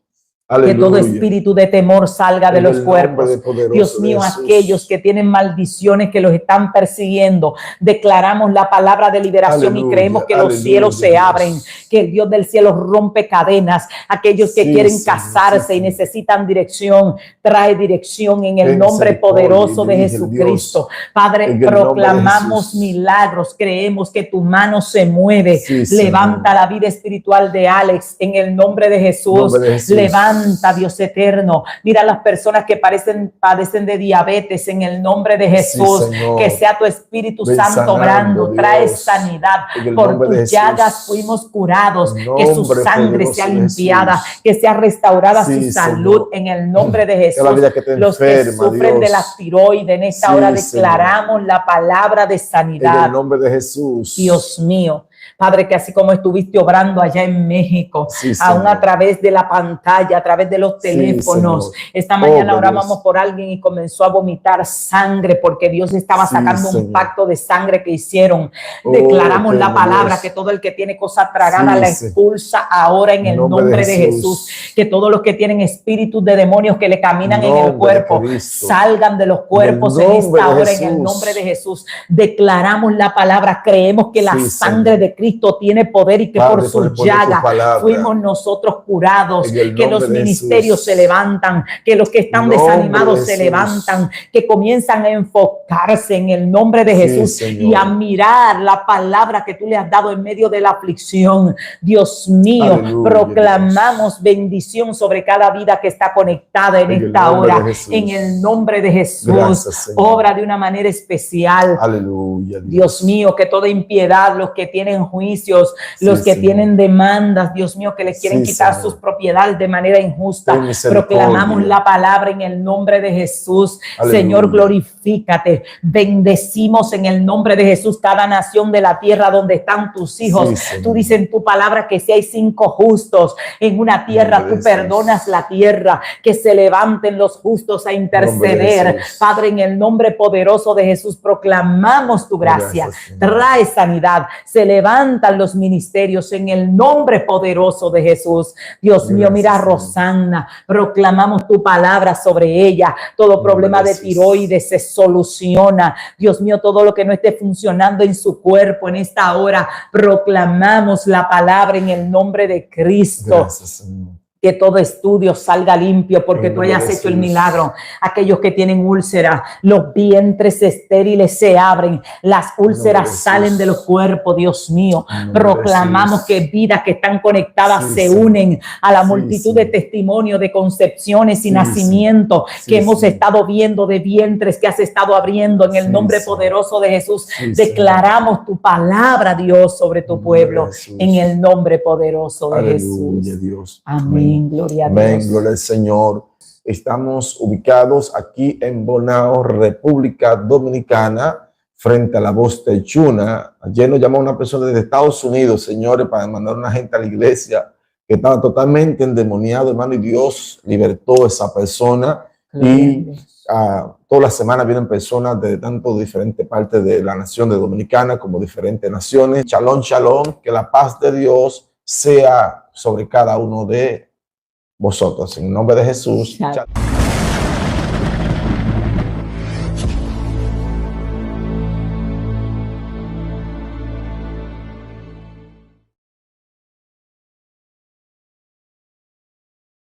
Que todo Aleluya. espíritu de temor salga de En los el cuerpos. nombre poderoso Dios de mío, Jesús. aquellos que tienen maldiciones que los están persiguiendo, declaramos la palabra de liberación y Aleluya, creemos que los aleluya, cielos se Dios. abren, que el Dios del cielo rompe cadenas. Aquellos que Sí, quieren Señor, casarse sí, y necesitan dirección, trae dirección en el Ten nombre misericordia poderoso y de dirige, Jesucristo. Dios. Padre, En el nombre de proclamamos Jesús. milagros, creemos que tu mano se mueve. Sí, Levanta Señor. la vida espiritual de Alex en el nombre de Jesús. Nombre de Jesús. Levanta, Dios eterno. Mira las personas que padecen de diabetes en el nombre de Jesús. Señor. Que sea tu Espíritu Ven Santo sanando, obrando, Dios. trae sanidad. En el Por nombre de tus Jesús. llagas fuimos curados. En Que su nombre sangre poderoso sea de limpiada, Jesús. que sea restaurada Sí, su salud Señor. en el nombre de Jesús. la vida que te Los que enferma, sufren de Dios. la tiroides en esta Sí, hora Señor. declaramos la palabra de En sanidad. el nombre de Jesús. Dios mío, Padre, que así como estuviste obrando allá en México, Sí, aún Señor. a través de la pantalla, a través de los Sí, teléfonos. Señor. Esta mañana Obra, orábamos Dios. por alguien y comenzó a vomitar sangre porque Dios estaba Sí, sacando un Señor. pacto de sangre que hicieron. Oh, Declaramos la eterno palabra Dios. que todo el que tiene cosa tragada Sí, la sí. expulsa ahora en el nombre de Jesús. Que todos los que tienen espíritus de demonios que le caminan en el Nombre de cuerpo Cristo. salgan de los cuerpos En el en nombre esta de hora en el Jesús. nombre de Jesús. Declaramos la palabra, creemos que la Sí, sangre Señor. de Cristo tiene poder y que Padre, por por su el poder de tu llaga palabra. fuimos nosotros curados, En el que los nombre de ministerios Jesús. se levantan, que los que están Nombre desanimados de se Jesús. levantan, que comienzan a enfocarse en el nombre de Sí, Jesús Señor. y a mirar la palabra que tú le has dado en medio de la aflicción. Dios mío, Aleluya, proclamamos bendición sobre cada vida que está conectada en En el esta nombre hora, de Jesús. en el nombre de Jesús. Gracias, Señor. Obra de una manera especial. Aleluya. Dios mío, que toda impiedad, los que tienen juicios, los que Señor. tienen demandas, Dios mío, que les quieren Sí, quitar Señor. sus propiedades de manera injusta, Ten misericordia. proclamamos la palabra en el nombre de Jesús. Aleluya. Señor, glorifícate. Bendecimos en el nombre de Jesús cada nación de la tierra donde están tus hijos. Sí, Señor. Tú dices en tu palabra que si hay 5 justos en una tierra, Nombre tú de Jesús. perdonas la tierra, que se levanten los justos a Nombre de interceder. Jesús. Padre, en el nombre poderoso de Jesús, proclamamos tu gracia. Gracias, Señor. Trae sanidad. Se levantan los ministerios en el nombre poderoso de Jesús. Dios mío, Gracias, mira a Señor. Rosanna. Proclamamos tu palabra sobre ella. Todo problema de Jesús. tiroides se soluciona. Dios mío, todo lo que no esté funcionando en su cuerpo en esta hora, proclamamos la palabra en el nombre de Cristo. Gracias, Señor. que todo estudio salga limpio porque tú hayas hecho el milagro. Aquellos que tienen úlceras, los vientres estériles se abren, las úlceras salen de los cuerpos, Dios mío. Proclamamos que vidas que están conectadas se unen a la multitud de testimonios de concepciones y nacimientos que hemos estado viendo, de vientres que has estado abriendo en el nombre poderoso de Jesús. Declaramos tu palabra, Dios, sobre tu pueblo en el nombre poderoso de Jesús. Dios. Amén. Gloria a Dios. Amén, gloria al Señor. Estamos ubicados aquí en Bonao, República Dominicana, frente a la Voz de Chuna. Ayer nos llamó una persona desde Estados Unidos, señores, para mandar una gente a la iglesia que estaba totalmente endemoniado, hermano, y Dios libertó a esa persona. Y toda la semana vienen personas de tanto diferentes partes de la nación de Dominicana como diferentes naciones. Shalom, shalom, que la paz de Dios sea sobre cada uno de vosotros. En nombre de Jesús. Chao.